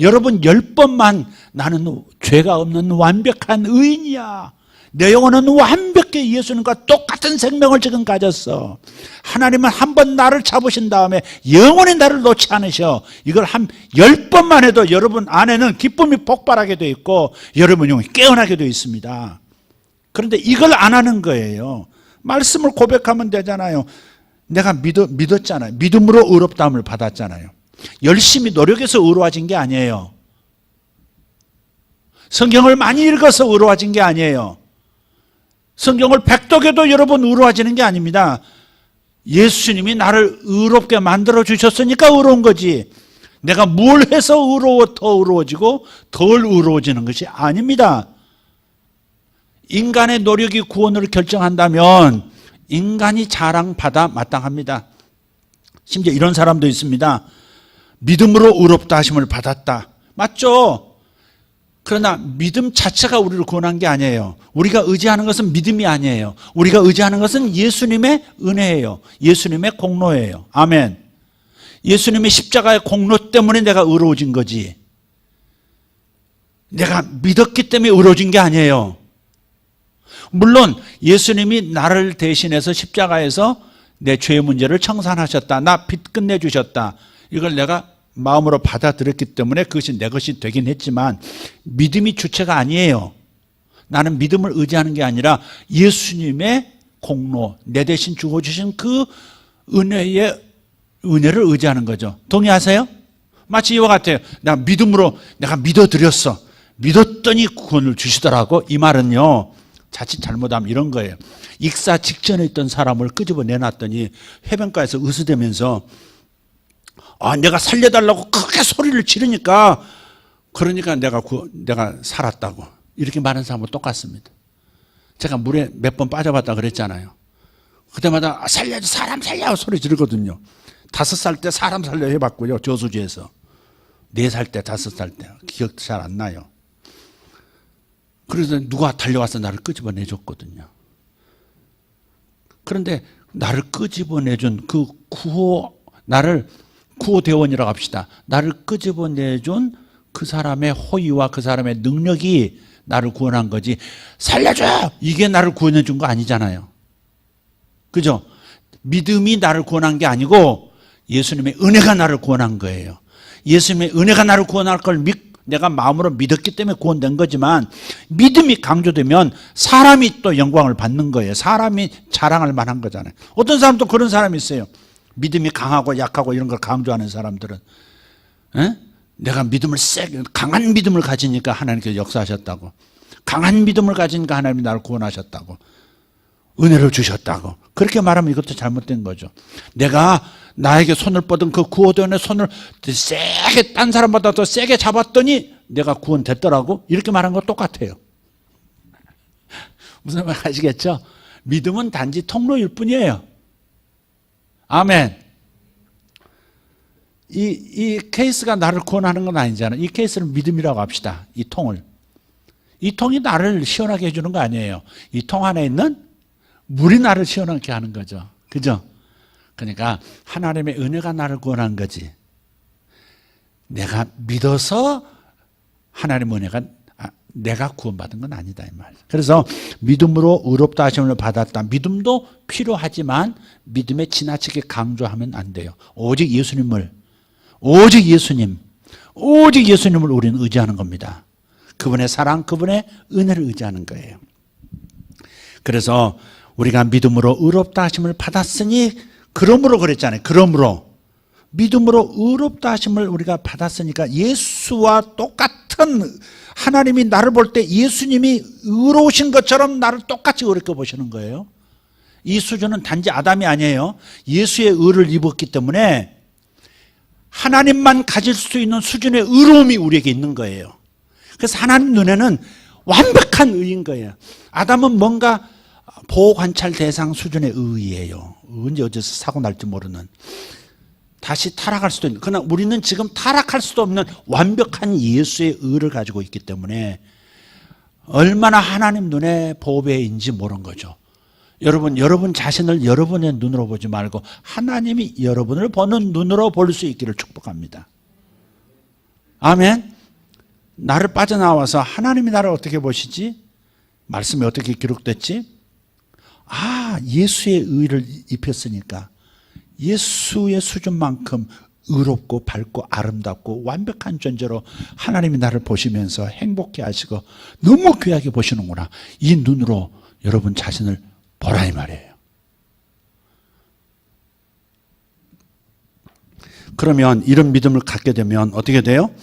여러분 10번만 나는 죄가 없는 완벽한 의인이야. 내 영혼은 완벽히 예수님과 똑같은 생명을 지금 가졌어. 하나님은 한 번 나를 잡으신 다음에 영원히 나를 놓지 않으셔. 이걸 한 10번만 해도 여러분 안에는 기쁨이 폭발하게 되어 있고 여러분 영혼이 깨어나게 되어 있습니다. 그런데 이걸 안 하는 거예요. 말씀을 고백하면 되잖아요. 내가 믿었잖아요. 믿음으로 의롭다함을 받았잖아요. 열심히 노력해서 의로워진 게 아니에요. 성경을 많이 읽어서 의로워진 게 아니에요. 성경을 백독해도 여러분 의로워지는 게 아닙니다. 예수님이 나를 의롭게 만들어 주셨으니까 의로운 거지. 내가 뭘 해서 더 의로워지고 덜 의로워지는 것이 아닙니다. 인간의 노력이 구원을 결정한다면 인간이 자랑받아 마땅합니다. 심지어 이런 사람도 있습니다. 믿음으로 의롭다 하심을 받았다. 맞죠? 그러나 믿음 자체가 우리를 구원한 게 아니에요. 우리가 의지하는 것은 믿음이 아니에요. 우리가 의지하는 것은 예수님의 은혜예요. 예수님의 공로예요. 아멘. 예수님의 십자가의 공로 때문에 내가 의로워진 거지. 내가 믿었기 때문에 의로워진 게 아니에요. 물론 예수님이 나를 대신해서 십자가에서 내 죄의 문제를 청산하셨다. 나 빚 끝내주셨다. 이걸 내가 마음으로 받아들였기 때문에 그것이 내 것이 되긴 했지만 믿음이 주체가 아니에요. 나는 믿음을 의지하는 게 아니라 예수님의 공로, 내 대신 죽어주신 그 은혜를 의지하는 거죠. 동의하세요? 마치 이와 같아요. 내가 믿어드렸어. 믿었더니 구원을 주시더라고. 이 말은요, 자칫 잘못하면 이런 거예요. 익사 직전에 있던 사람을 끄집어 내놨더니 해변가에서 으스대면서 내가 살려달라고 크게 소리를 지르니까 그러니까 내가 살았다고 이렇게 말하는 사람은 똑같습니다. 제가 물에 몇 번 빠져봤다 그랬잖아요. 그때마다 살려줘, 사람 살려 소리 지르거든요. 5살 때 사람 살려 해봤고요. 저수지에서 4살 때 5살 때 기억도 잘 안 나요. 그래서 누가 달려와서 나를 끄집어 내줬거든요. 그런데 나를 끄집어 내준 그 구호대원이라고 합시다. 나를 끄집어내준 그 사람의 호의와 그 사람의 능력이 나를 구원한 거지. 살려줘! 이게 나를 구원해 준 거 아니잖아요. 그죠? 믿음이 나를 구원한 게 아니고 예수님의 은혜가 나를 구원한 거예요. 예수님의 은혜가 나를 구원할 걸 내가 마음으로 믿었기 때문에 구원된 거지만 믿음이 강조되면 사람이 또 영광을 받는 거예요. 사람이 자랑할 만한 거잖아요. 어떤 사람도 그런 사람이 있어요. 믿음이 강하고 약하고 이런 걸 강조하는 사람들은 내가 강한 믿음을 가지니까 하나님께서 역사하셨다고, 강한 믿음을 가지니까 하나님이 나를 구원하셨다고, 은혜를 주셨다고 그렇게 말하면 이것도 잘못된 거죠. 내가 나에게 손을 뻗은 그 구호대원의 손을 세게 딴 사람보다 더 세게 잡았더니 내가 구원됐더라고 이렇게 말한 거 똑같아요. 무슨 말 아시겠죠? 믿음은 단지 통로일 뿐이에요. 아멘. 이 케이스가 나를 구원하는 건 아니잖아요. 이 케이스는 믿음이라고 합시다. 이 통이 나를 시원하게 해주는 거 아니에요. 이 통 안에 있는 물이 나를 시원하게 하는 거죠. 그죠? 그러니까 하나님의 은혜가 나를 구원한 거지. 내가 믿어서 하나님의 은혜가 내가 구원받은 건 아니다 이 말이에요. 그래서 믿음으로 의롭다 하심을 받았다. 믿음도 필요하지만 믿음에 지나치게 강조하면 안 돼요. 오직 예수님을 우리는 의지하는 겁니다. 그분의 사랑, 그분의 은혜를 의지하는 거예요. 그래서 우리가 믿음으로 의롭다 하심을 받았으니, 그러므로 그랬잖아요. 그러므로 믿음으로 의롭다 하심을 우리가 받았으니까 예수와 똑같은, 하나님이 나를 볼 때 예수님이 의로우신 것처럼 나를 똑같이 의롭게 보시는 거예요. 이 수준은 단지 아담이 아니에요. 예수의 의를 입었기 때문에 하나님만 가질 수 있는 수준의 의로움이 우리에게 있는 거예요. 그래서 하나님 눈에는 완벽한 의인 거예요. 아담은 뭔가 보호관찰 대상 수준의 의예요. 언제 어디서 사고 날지 모르는, 다시 타락할 수도 있는, 그러나 우리는 지금 타락할 수도 없는 완벽한 예수의 의를 가지고 있기 때문에 얼마나 하나님 눈에 보배인지 모르는 거죠. 여러분 자신을 여러분의 눈으로 보지 말고 하나님이 여러분을 보는 눈으로 볼 수 있기를 축복합니다. 아멘. 나를 빠져나와서 하나님이 나를 어떻게 보시지? 말씀이 어떻게 기록됐지? 예수의 의를 입혔으니까 예수의 수준만큼 의롭고 밝고 아름답고 완벽한 존재로 하나님이 나를 보시면서 행복해 하시고 너무 귀하게 보시는구나. 이 눈으로 여러분 자신을 보라 이 말이에요. 그러면 이런 믿음을 갖게 되면 어떻게 돼요?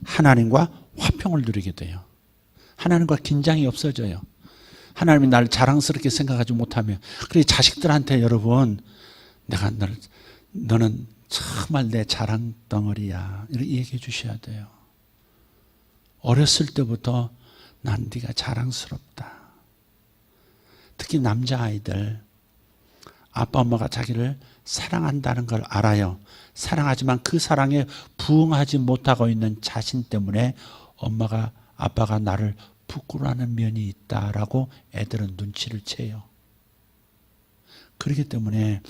하나님과 화평을 누리게 돼요. 하나님과 긴장이 없어져요. 하나님이 나를 자랑스럽게 생각하지 못하면. 그래 자식들한테 여러분 너는 정말 내 자랑 덩어리야 이렇게 얘기해 주셔야 돼요. 어렸을 때부터 난 네가 자랑스럽다. 특히 남자아이들 아빠 엄마가 자기를 사랑한다는 걸 알아요. 사랑하지만 그 사랑에 부응하지 못하고 있는 자신 때문에 아빠가 나를 부끄러워하는 면이 있다라고 애들은 눈치를 채요. 그렇기 때문에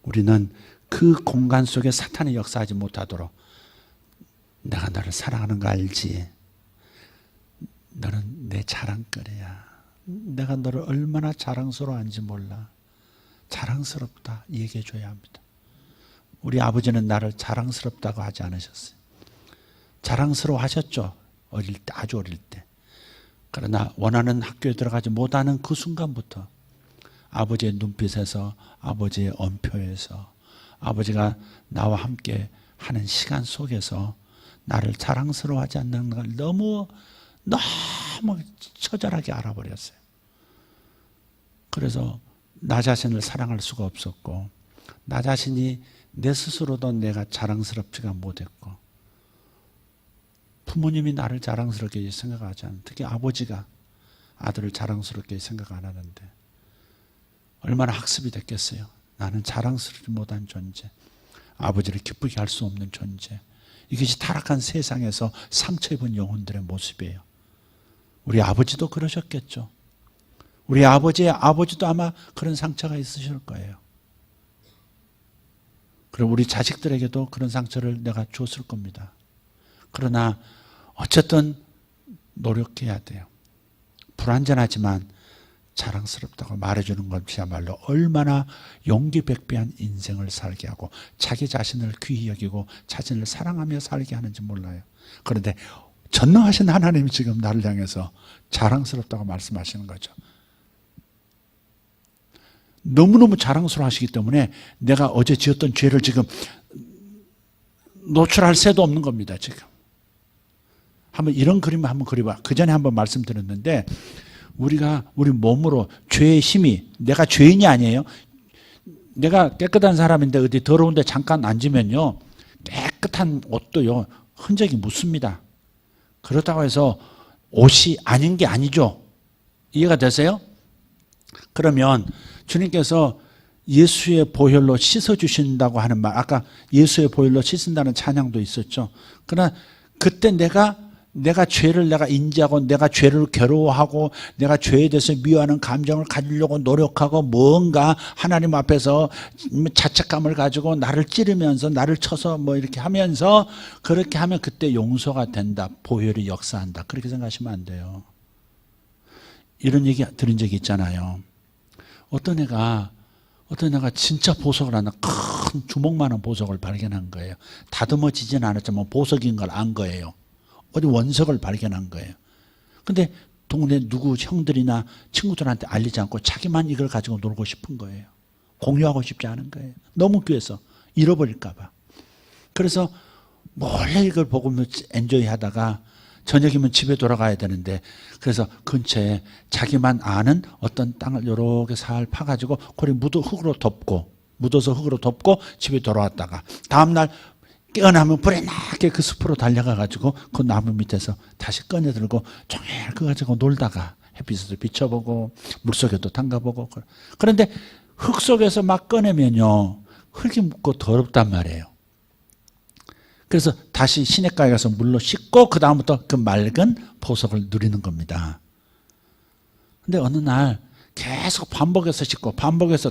우리는 그 공간 속에 사탄이 역사하지 못하도록 내가 너를 사랑하는 거 알지? 너는 내 자랑거리야. 내가 너를 얼마나 자랑스러워하는지 몰라. 자랑스럽다 얘기해 줘야 합니다. 우리 아버지는 나를 자랑스럽다고 하지 않으셨어요. 자랑스러워 하셨죠. 어릴 때, 아주 어릴 때. 그러나 원하는 학교에 들어가지 못하는 그 순간부터 아버지의 눈빛에서, 아버지의 언표에서, 아버지가 나와 함께 하는 시간 속에서 나를 자랑스러워하지 않는 걸 너무 처절하게 알아버렸어요. 그래서 나 자신을 사랑할 수가 없었고, 나 자신이 내 스스로도 내가 자랑스럽지가 못했고, 부모님이 나를 자랑스럽게 생각하지 않는, 특히 아버지가 아들을 자랑스럽게 생각 안 하는데 얼마나 학습이 됐겠어요. 나는 자랑스럽지 못한 존재, 아버지를 기쁘게 할 수 없는 존재. 이것이 타락한 세상에서 상처 입은 영혼들의 모습이에요. 우리 아버지도 그러셨겠죠. 우리 아버지의 아버지도 아마 그런 상처가 있으실 거예요. 그리고 우리 자식들에게도 그런 상처를 내가 줬을 겁니다. 그러나 어쨌든 노력해야 돼요. 불완전하지만 자랑스럽다고 말해주는 것이야말로 얼마나 용기백배한 인생을 살게 하고 자기 자신을 귀히 여기고 자신을 사랑하며 살게 하는지 몰라요. 그런데 전능하신 하나님이 지금 나를 향해서 자랑스럽다고 말씀하시는 거죠. 너무너무 자랑스러워하시기 때문에 내가 어제 지었던 죄를 지금 노출할 새도 없는 겁니다. 지금 한번 이런 그림을 한번 그려봐. 그 전에 한번 말씀드렸는데 우리 몸으로 죄의 힘이, 내가 죄인이 아니에요. 내가 깨끗한 사람인데 어디 더러운데 잠깐 앉으면요 깨끗한 옷도요 흔적이 묻습니다. 그렇다고 해서 옷이 아닌 게 아니죠. 이해가 되세요? 그러면 주님께서 예수의 보혈로 씻어주신다고 하는 말, 아까 예수의 보혈로 씻는다는 찬양도 있었죠. 그러나 그때 내가 죄를 인지하고 내가 죄를 괴로워하고 내가 죄에 대해서 미워하는 감정을 가지려고 노력하고 뭔가 하나님 앞에서 자책감을 가지고 나를 찌르면서 나를 쳐서 이렇게 하면서 그렇게 하면 그때 용서가 된다. 보혈이 역사한다. 그렇게 생각하시면 안 돼요. 이런 얘기 들은 적이 있잖아요. 어떤 애가 진짜 보석을 하나 큰 주먹만한 보석을 발견한 거예요. 다듬어지진 않았지만 보석인 걸 안 거예요. 어디 원석을 발견한 거예요. 근데 동네 누구 형들이나 친구들한테 알리지 않고 자기만 이걸 가지고 놀고 싶은 거예요. 공유하고 싶지 않은 거예요. 너무 귀해서 잃어버릴까 봐. 그래서 몰래 이걸 보고 엔조이 하다가 저녁이면 집에 돌아가야 되는데, 그래서 근처에 자기만 아는 어떤 땅을 이렇게 살 파가지고 그걸 묻어서 흑으로 덮고 집에 돌아왔다가 다음날 깨어나면 불에 나게 그 숲으로 달려가가지고 그 나무 밑에서 다시 꺼내 들고 종일 그거 가지고 놀다가 햇빛에도 비춰보고 물속에도 담가보고. 그런데 흙 속에서 막 꺼내면요 흙이 묻고 더럽단 말이에요. 그래서 다시 시냇가에 가서 물로 씻고 그 다음부터 그 맑은 보석을 누리는 겁니다. 근데 어느 날 계속 반복해서 씻고 반복해서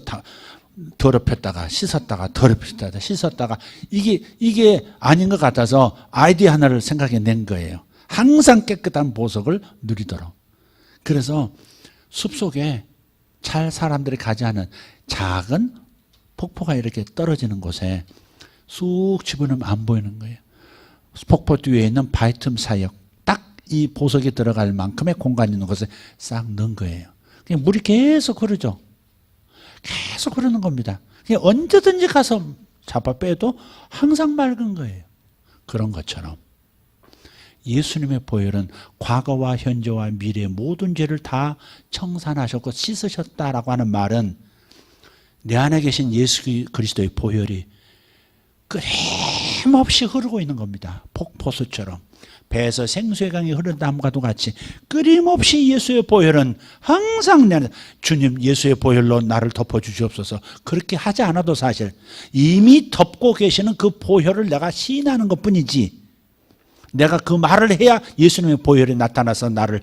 더럽혔다가 씻었다가 더럽혔다가 씻었다가 이게 아닌 것 같아서 아이디어 하나를 생각해 낸 거예요. 항상 깨끗한 보석을 누리도록. 그래서 숲속에 잘 사람들이 가지 않은 작은 폭포가 이렇게 떨어지는 곳에 쑥 집어넣으면 안 보이는 거예요. 폭포 뒤에 있는 바위 틈 사이에 딱 이 보석이 들어갈 만큼의 공간이 있는 곳에 싹 넣은 거예요. 그냥 물이 계속 흐르죠. 계속 흐르는 겁니다. 그냥 언제든지 가서 잡아 빼도 항상 맑은 거예요. 그런 것처럼 예수님의 보혈은 과거와 현재와 미래의 모든 죄를 다 청산하셨고 씻으셨다라고 하는 말은 내 안에 계신 예수 그리스도의 보혈이 끊임없이 흐르고 있는 겁니다. 폭포수처럼. 배에서 생수의 강이 흐른다함과도 같이 끊임없이 예수의 보혈은 항상 내 안에 주님 예수의 보혈로 나를 덮어주시옵소서. 그렇게 하지 않아도 사실 이미 덮고 계시는 그 보혈을 내가 시인하는 것뿐이지, 내가 그 말을 해야 예수님의 보혈이 나타나서 나를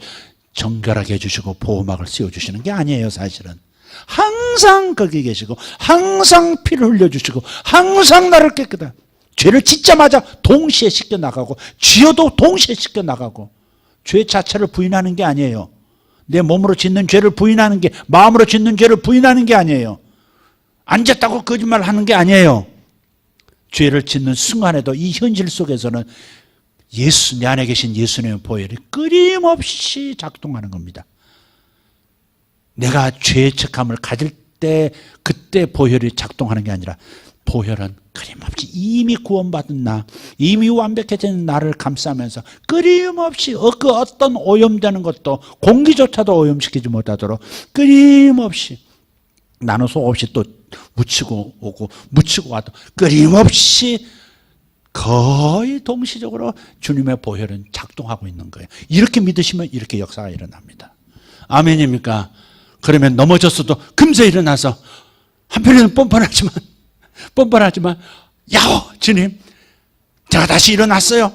정결하게 해주시고 보호막을 씌워주시는 게 아니에요. 사실은 항상 거기 계시고 항상 피를 흘려주시고 항상 나를 깨끗한, 죄를 짓자마자 동시에 씻겨나가고 지어도 동시에 씻겨나가고, 죄 자체를 부인하는 게 아니에요. 내 몸으로 짓는 죄를 부인하는 게, 마음으로 짓는 죄를 부인하는 게 아니에요. 안 짓다고 거짓말하는 게 아니에요. 죄를 짓는 순간에도 이 현실 속에서는 예수, 내 안에 계신 예수님의 보혈이 끊임없이 작동하는 겁니다. 내가 죄의 척함을 가질 때 그때 보혈이 작동하는 게 아니라 보혈은 끊임없이 이미 구원받은 나, 이미 완벽해진 나를 감싸면서 끊임없이 그 어떤 오염되는 것도 공기조차도 오염시키지 못하도록 끊임없이 나눠서 없이 또 묻히고 오고 묻히고 와도 끊임없이 거의 동시적으로 주님의 보혈은 작동하고 있는 거예요. 이렇게 믿으시면 이렇게 역사가 일어납니다. 아멘입니까? 그러면 넘어졌어도 금세 일어나서 한편에는 뻔뻔하지만 야호 주님 제가 다시 일어났어요.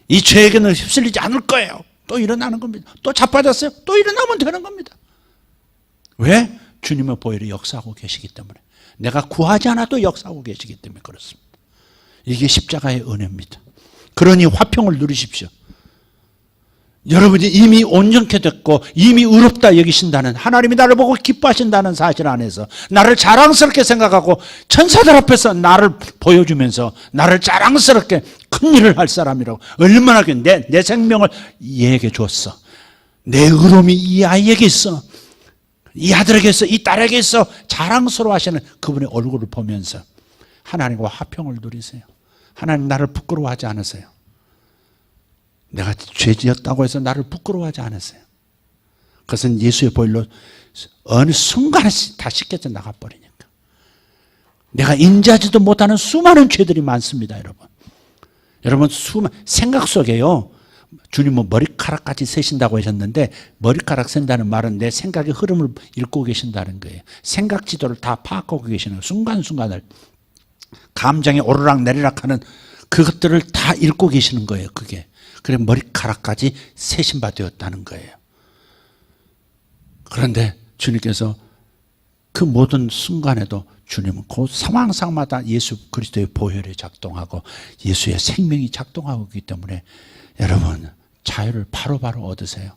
이 죄에게는 휩쓸리지 않을 거예요. 또 일어나는 겁니다. 또 자빠졌어요. 또 일어나면 되는 겁니다. 왜? 주님의 보혈이 역사하고 계시기 때문에, 내가 구하지 않아도 역사하고 계시기 때문에 그렇습니다. 이게 십자가의 은혜입니다. 그러니 화평을 누리십시오. 여러분이 이미 온전케 됐고 이미 의롭다 여기신다는, 하나님이 나를 보고 기뻐하신다는 사실 안에서 나를 자랑스럽게 생각하고 천사들 앞에서 나를 보여주면서 나를 자랑스럽게 큰 일을 할 사람이라고, 얼마나 내 생명을 얘에게 줬어, 내 의로움이 이 아이에게 있어, 이 아들에게 있어, 이 딸에게 있어 자랑스러워 하시는 그분의 얼굴을 보면서 하나님과 화평을 누리세요. 하나님 나를 부끄러워하지 않으세요. 내가 죄지었다고 해서 나를 부끄러워하지 않으세요. 그것은 예수의 보혈로 어느 순간에 다 씻겨져 나가버리니까. 내가 인지하지도 못하는 수많은 죄들이 많습니다. 여러분 생각 속에요, 주님은 머리카락까지 세신다고 하셨는데 머리카락 센다는 말은 내 생각의 흐름을 읽고 계신다는 거예요. 생각 지도를 다 파악하고 계시는, 순간순간을 감정이 오르락 내리락 하는 그것들을 다 읽고 계시는 거예요. 그게 그래 머리카락까지 세신 바 되었다는 거예요. 그런데 주님께서 그 모든 순간에도 주님은 그 상황상마다 예수 그리스도의 보혈이 작동하고 예수의 생명이 작동하고 있기 때문에 여러분 자유를 바로바로 얻으세요.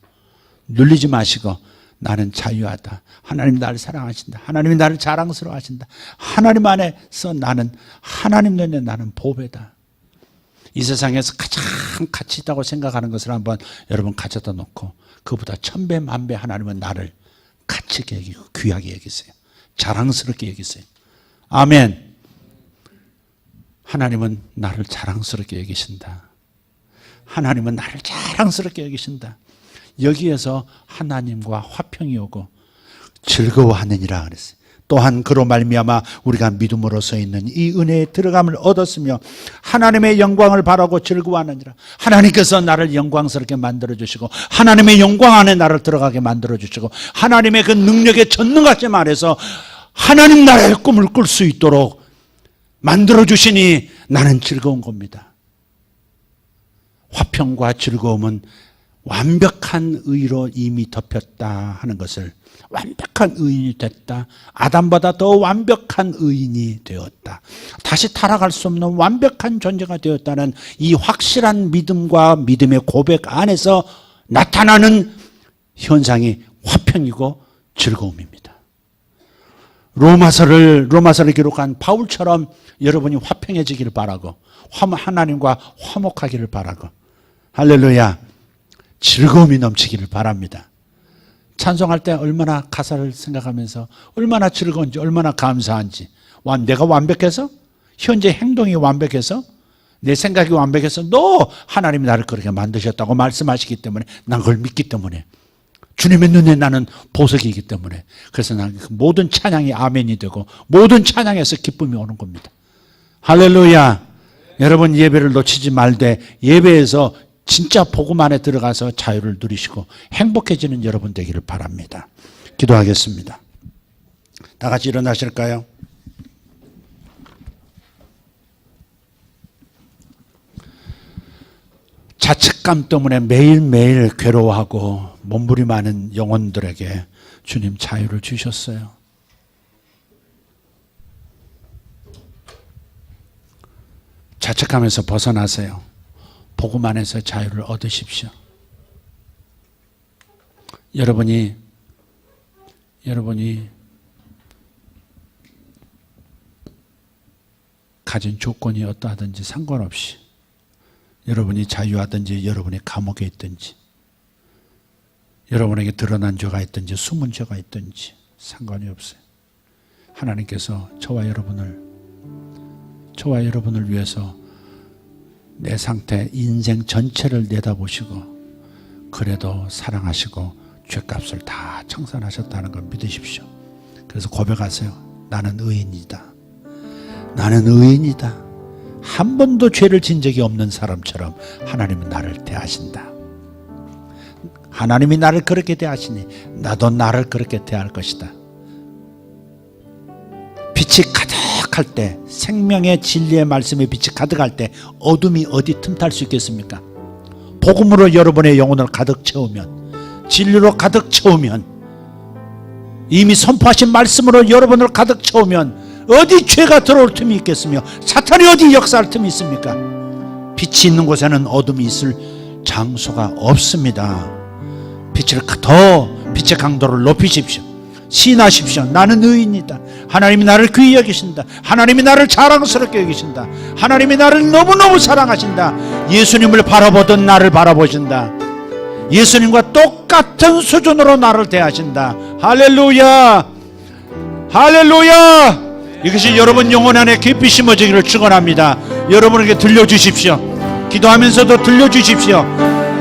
눌리지 마시고 나는 자유하다, 하나님 나를 사랑하신다, 하나님이 나를 자랑스러워하신다, 하나님 안에서 나는, 하나님 눈에 나는 보배다. 이 세상에서 가장 가치 있다고 생각하는 것을 한번 여러분 가져다 놓고 그보다 1000배 만배 하나님은 나를 가치 있게 여기고 귀하게 여기세요. 자랑스럽게 여기세요. 아멘. 하나님은 나를 자랑스럽게 여기신다. 하나님은 나를 자랑스럽게 여기신다. 여기에서 하나님과 화평이 오고 즐거워하느니라 그랬어요. 또한 그로 말미암아 우리가 믿음으로 서 있는 이 은혜에 들어감을 얻었으며 하나님의 영광을 바라고 즐거워하느니라. 하나님께서 나를 영광스럽게 만들어주시고 하나님의 영광 안에 나를 들어가게 만들어주시고 하나님의 그 능력에 전능하게 말해서 하나님 나라의 꿈을 꿀 수 있도록 만들어주시니 나는 즐거운 겁니다. 화평과 즐거움은 완벽한 의로 이미 덮였다 하는 것을, 완벽한 의인이 됐다, 아담보다 더 완벽한 의인이 되었다, 다시 타락할 수 없는 완벽한 존재가 되었다는 이 확실한 믿음과 믿음의 고백 안에서 나타나는 현상이 화평 화평이고 즐거움입니다. 로마서를 기록한 바울처럼 여러분이 화평해지기를 바라고 하나님과 화목하기를 바라고 할렐루야 즐거움이 넘치기를 바랍니다. 찬송할 때 얼마나 가사를 생각하면서 얼마나 즐거운지 얼마나 감사한지 내가 완벽해서 현재 행동이 완벽해서 내 생각이 완벽해서 하나님이 나를 그렇게 만드셨다고 말씀하시기 때문에 난 그걸 믿기 때문에 주님의 눈에 나는 보석이기 때문에 그래서 나는 모든 찬양이 아멘이 되고 모든 찬양에서 기쁨이 오는 겁니다. 할렐루야. 여러분 예배를 놓치지 말되 예배에서 진짜 복음 안에 들어가서 자유를 누리시고 행복해지는 여러분 되기를 바랍니다. 기도하겠습니다. 다 같이 일어나실까요? 자책감 때문에 매일매일 괴로워하고 몸부림하는 영혼들에게 주님 자유를 주셨어요. 자책감에서 벗어나세요. 복음 안에서 자유를 얻으십시오. 여러분이 가진 조건이 어떠하든지 상관없이 여러분이 자유하든지 여러분이 감옥에 있든지 여러분에게 드러난 죄가 있든지 숨은 죄가 있든지 상관이 없어요. 하나님께서 저와 여러분을 위해서 내 상태, 인생 전체를 내다보시고 그래도 사랑하시고 죄값을 다 청산하셨다는 걸 믿으십시오. 그래서 고백하세요. 나는 의인이다. 나는 의인이다. 한 번도 죄를 진 적이 없는 사람처럼 하나님은 나를 대하신다. 하나님이 나를 그렇게 대하시니 나도 나를 그렇게 대할 것이다. 빛이 가득할 때, 생명의 진리의 말씀의 빛이 가득할 때 어둠이 어디 틈탈 수 있겠습니까? 복음으로 여러분의 영혼을 가득 채우면, 진리로 가득 채우면, 이미 선포하신 말씀으로 여러분을 가득 채우면 어디 죄가 들어올 틈이 있겠으며 사탄이 어디 역사할 틈이 있습니까? 빛이 있는 곳에는 어둠이 있을 장소가 없습니다. 빛의 강도를 높이십시오. 시인하십시오. 나는 의인이다. 하나님이 나를 귀히 여기신다. 하나님이 나를 자랑스럽게 여기신다. 하나님이 나를 너무너무 사랑하신다. 예수님을 바라보던 나를 바라보신다. 예수님과 똑같은 수준으로 나를 대하신다. 할렐루야, 할렐루야. 이것이 여러분 영혼 안에 깊이 심어지기를 축원합니다. 여러분에게 들려주십시오. 기도하면서도 들려주십시오.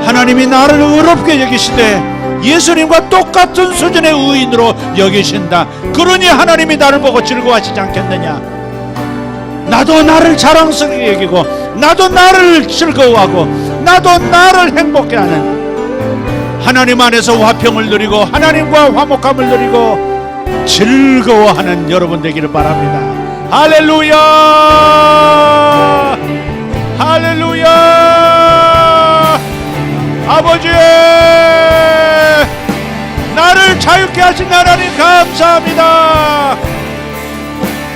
하나님이 나를 의롭게 여기시되 예수님과 똑같은 수준의 의인으로 여기신다. 그러니 하나님이 나를 보고 즐거워하시지 않겠느냐. 나도 나를 자랑스럽게 여기고 나도 나를 즐거워하고 나도 나를 행복해하는 하나님 안에서 화평을 누리고 하나님과 화목함을 누리고 즐거워하는 여러분 되기를 바랍니다. 할렐루야, 할렐루야. 아버지, 나를 자유케 하신 하나님 감사합니다.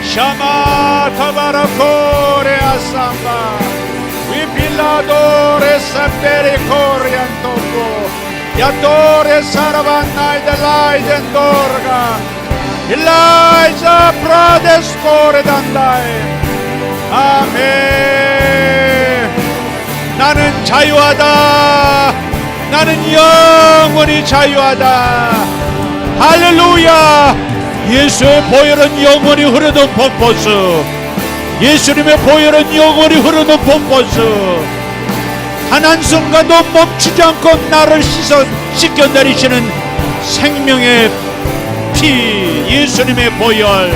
샤마 타바라코레 아삼바 위필라도레 삽데레 코리안토고 야도레 사라반나이 델라이덴 도르가 일라이자 프라데스코레 단다이. 아멘. 나는 자유하다. 나는 영원히 자유하다. 할렐루야. 예수의 보혈은 영원히 흐르는 폭포수. 예수님의 보혈은 영원히 흐르는 폭포수. 단 한순간도 멈추지 않고 나를 씻겨내리시는 생명의 피, 예수님의 보혈.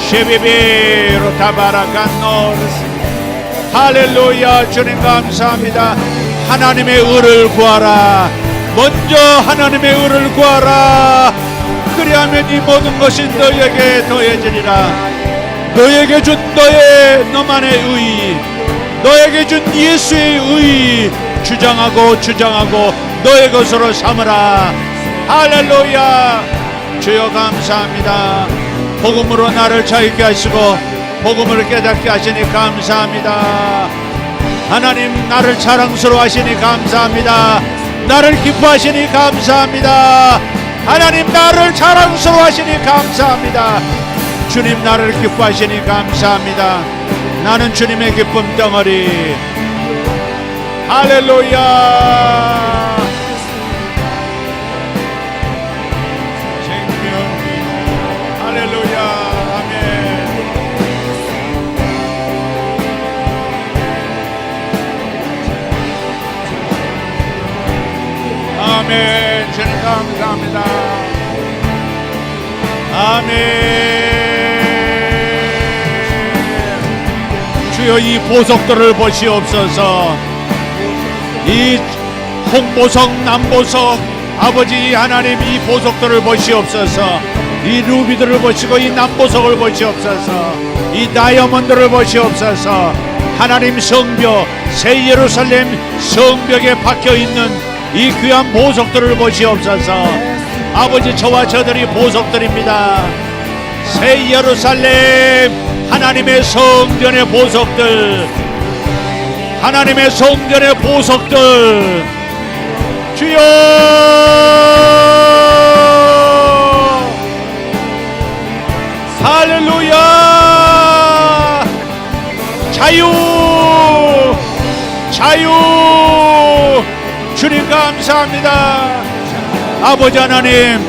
쉐비비로 타바라간노르스. 할렐루야. 주님 감사합니다. 하나님의 의를 구하라. 먼저 하나님의 의를 구하라. 그리하면 이 모든 것이 너에게 더해지리라. 너에게 준 너만의 의, 너에게 준 예수의 의 주장하고 너의 것으로 삼으라. 할렐루야. 주여 감사합니다. 복음으로 나를 자유케 하시고 복음을 깨닫게 하시니 감사합니다. 하나님, 나를 자랑스러워 하시니 감사합니다. 나를 기뻐하시니 감사합니다. 하나님 나를 자랑스러워하시니 감사합니다. 주님 나를 기뻐하시니 감사합니다. 나는 주님의 기쁨 덩어리. 할렐루야. 생명이 할렐루야. 아멘. 아멘. 주님 감사합니다. 아멘. 주여 이 보석들을 보시옵소서. 이 홍보석 남보석 아버지 하나님 이 보석들을 보시옵소서. 이 루비들을 보시고 이 남보석을 보시옵소서. 이 다이아몬드를 보시옵소서. 하나님 성벽 새 예루살렘 성벽에 박혀있는 이 귀한 보석들을 보시옵소서. 아버지 저와 저들이 보석들입니다. 새 예루살렘 하나님의 성전의 보석들, 하나님의 성전의 보석들. 주여 할렐루야. 자유 자유. 주님 감사합니다. 아버지 하나님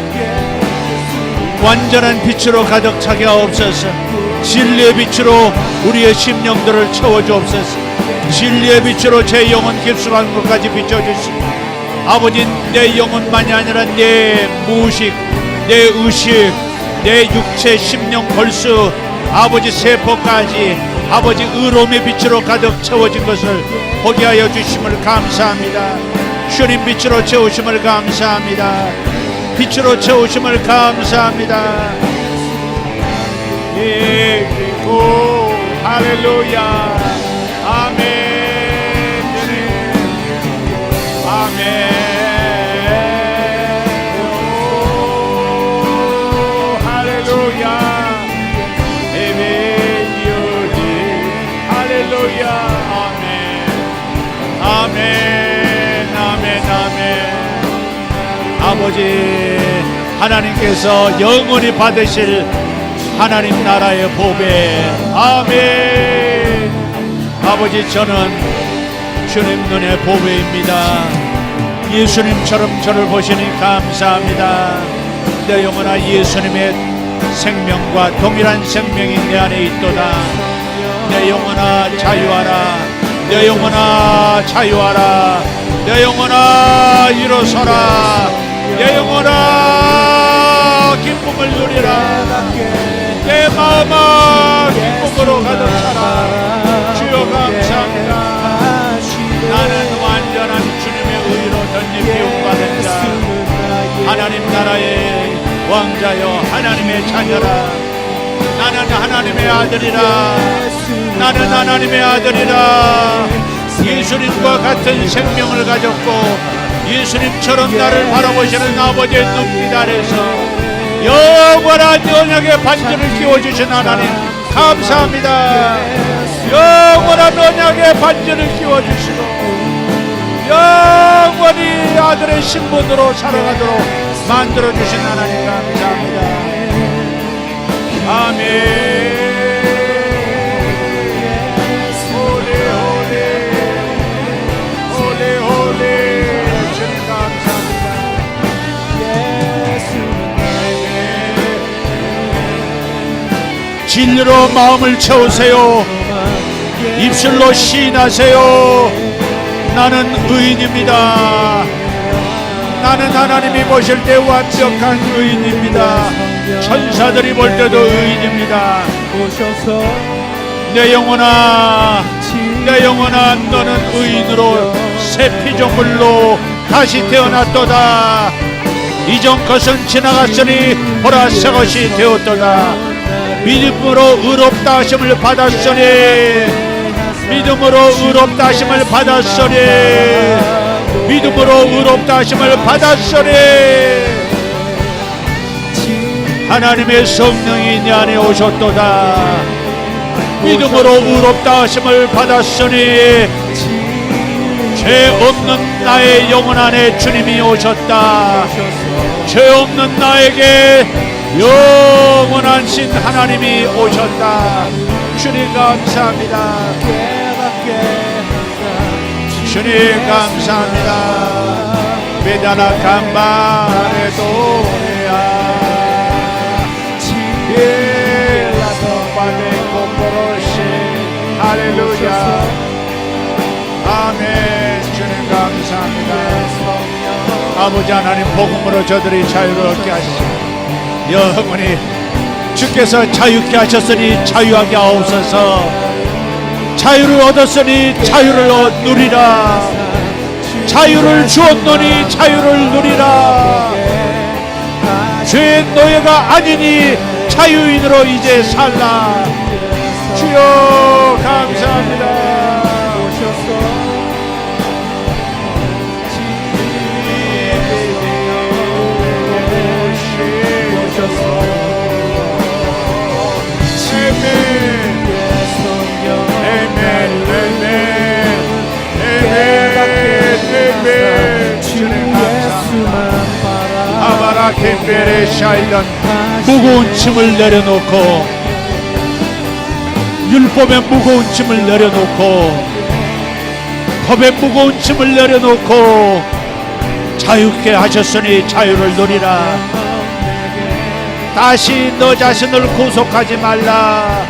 완전한 빛으로 가득 차게 하옵소서. 진리의 빛으로 우리의 심령들을 채워주옵소서. 진리의 빛으로 제 영혼 깊숙한 곳까지 비춰주시고 아버지 내 영혼만이 아니라 내 무식, 내 의식, 내 육체, 심령, 골수 아버지 세포까지 아버지 의로움의 빛으로 가득 채워진 것을 보게 하여 주심을 감사합니다. 주님 빛으로 채우심을 감사합니다. 빛으로 채우심을 감사합니다. 그리고 할렐루야. 아멘. 아멘. 할렐루야. 에베니오리. 할렐루야. 아멘. 아멘. 아멘. 아멘. 아버지 하나님께서 영원히 받으실 하나님 나라의 보배. 아멘. 아버지 저는 주님 눈의 보배입니다. 예수님처럼 저를 보시니 감사합니다. 내 영혼아 예수님의 생명과 동일한 생명이 내 안에 있도다. 내 영혼아 자유하라. 내 영혼아 자유하라. 내 영혼아 일어서라. 내 영혼아 기쁨을 누리라. 내 마음아 기쁨으로 가득 차라. 주여 감사합니다. 나는 완전한 주님의 의로 던진 비움받은 자, 하나님 나라의 왕자여 하나님의 자녀라. 나는 하나님의 아들이라. 나는 하나님의 아들이라. 예수님과 같은 생명을 가졌고 예수님처럼 나를 바라보시는 아버지의 눈빛 아래서 영원한 언약의 반지를 끼워주신 하나님 감사합니다. 영원한 언약의 반지를 끼워주시고 영원히 아들의 신분으로 살아가도록 만들어주신 하나님 감사합니다. 아멘. 진리로 마음을 채우세요. 입술로 시인하세요. 나는 의인입니다. 나는 하나님이 보실 때 완벽한 의인입니다. 천사들이 볼 때도 의인입니다. 내 영혼아, 내 영혼아, 너는 의인으로 새 피조물로 다시 태어났도다. 이전 것은 지나갔으니 보라 새 것이 되었도다. 믿음으로 의롭다 하심을 받았으니, 믿음으로 의롭다 하심을 받았으니, 믿음으로 의롭다 하심을 받았으니, 하나님의 성령이 내 안에 오셨도다. 믿음으로 의롭다 하심을 받았으니, 죄 없는 나의 영혼 안에 주님이 오셨다. 죄 없는 나에게 영원한 신 하나님이 오셨다. 주님 감사합니다. 주님 감사합니다. 베다나 간바레 도레아 할렐루야. 아멘. 주님 감사합니다. 아버지 하나님, 복음으로 저들이 자유를 얻게 하시고 영원히 주께서 자유케 하셨으니 자유하게 하옵소서. 자유를 얻었으니 자유를 누리라. 자유를 주었노니 자유를 누리라. 죄의 노예가 아니니 자유인으로 이제 살라. 주여 감사합니다. 무거운 짐을 내려놓고, 율법의 무거운 짐을 내려놓고, 법의 무거운 짐을 내려놓고 자유케 하셨으니 자유를 누리라. 다시 너 자신을 구속하지 말라.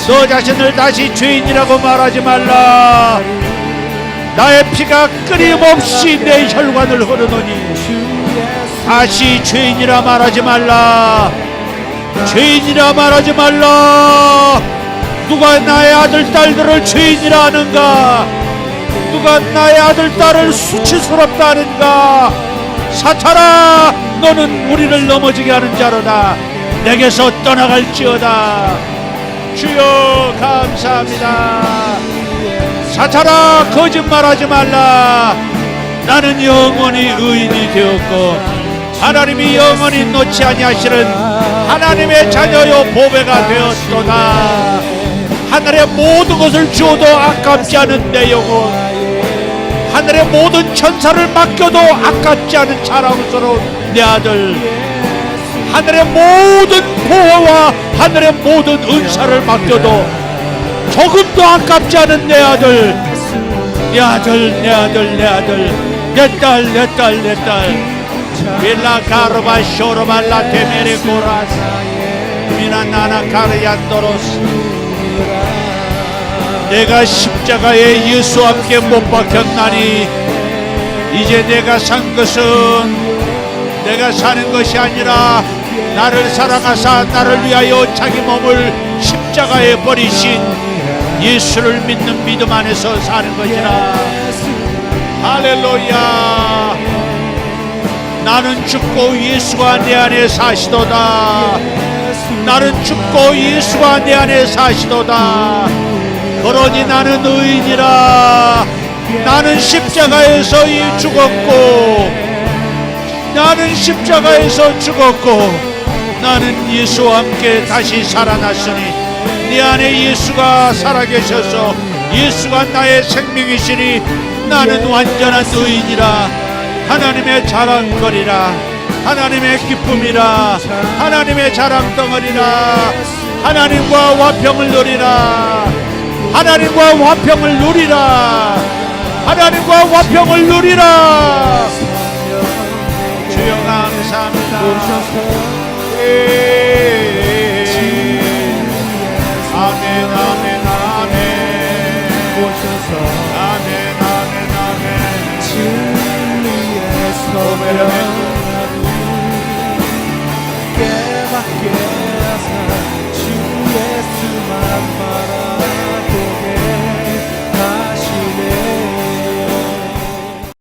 너 자신을 다시 죄인이라고 말하지 말라. 나의 피가 끊임없이 내 혈관을 흐르노니 다시 죄인이라 말하지 말라. 죄인이라 말하지 말라. 누가 나의 아들 딸들을 죄인이라 하는가? 누가 나의 아들 딸을 수치스럽다 하는가? 사탄아, 너는 우리를 넘어지게 하는 자로다. 내게서 떠나갈지어다. 주여 감사합니다. 사탄아, 거짓말하지 말라. 나는 영원히 의인이 되었고 하나님이 영원히 놓지 아니하시는 하나님의 자녀요 보배가 되었도다. 하늘의 모든 것을 주어도 아깝지 않은 내 영혼, 하늘의 모든 천사를 맡겨도 아깝지 않은 자랑스러운 내 아들, 하늘의 모든 보호와 하늘의 모든 은사를 맡겨도 조금도 아깝지 않은 내 아들, 내 아들, 내 아들, 내 아들, 내 딸, 내 딸, 내 딸. 빌라 가르바 쇼르발라 테메레 고라사 미나나나 카르얀도로스. 내가 십자가에 예수와 함께 못 박혔나니 이제 내가 산 것은 내가 사는 것이 아니라 나를 사랑하사 나를 위하여 자기 몸을 십자가에 버리신 예수를 믿는 믿음 안에서 사는 것이라. 할렐루야. 나는 죽고 예수가 내 안에 사시도다. 나는 죽고 예수가 내 안에 사시도다. 그러니 나는 의인이라. 나는 십자가에서 죽었고, 나는 십자가에서 죽었고, 나는 예수와 함께 다시 살아났으니 내 안에 예수가 살아계셔서 예수가 나의 생명이시니 나는 완전한 의인이라. 하나님의 자랑거리라. 하나님의 기쁨이라. 하나님의 자랑덩어리라. 하나님과 화평을 누리라. 하나님과 화평을 누리라. 하나님과 화평을 누리라. 주여 감사합니다.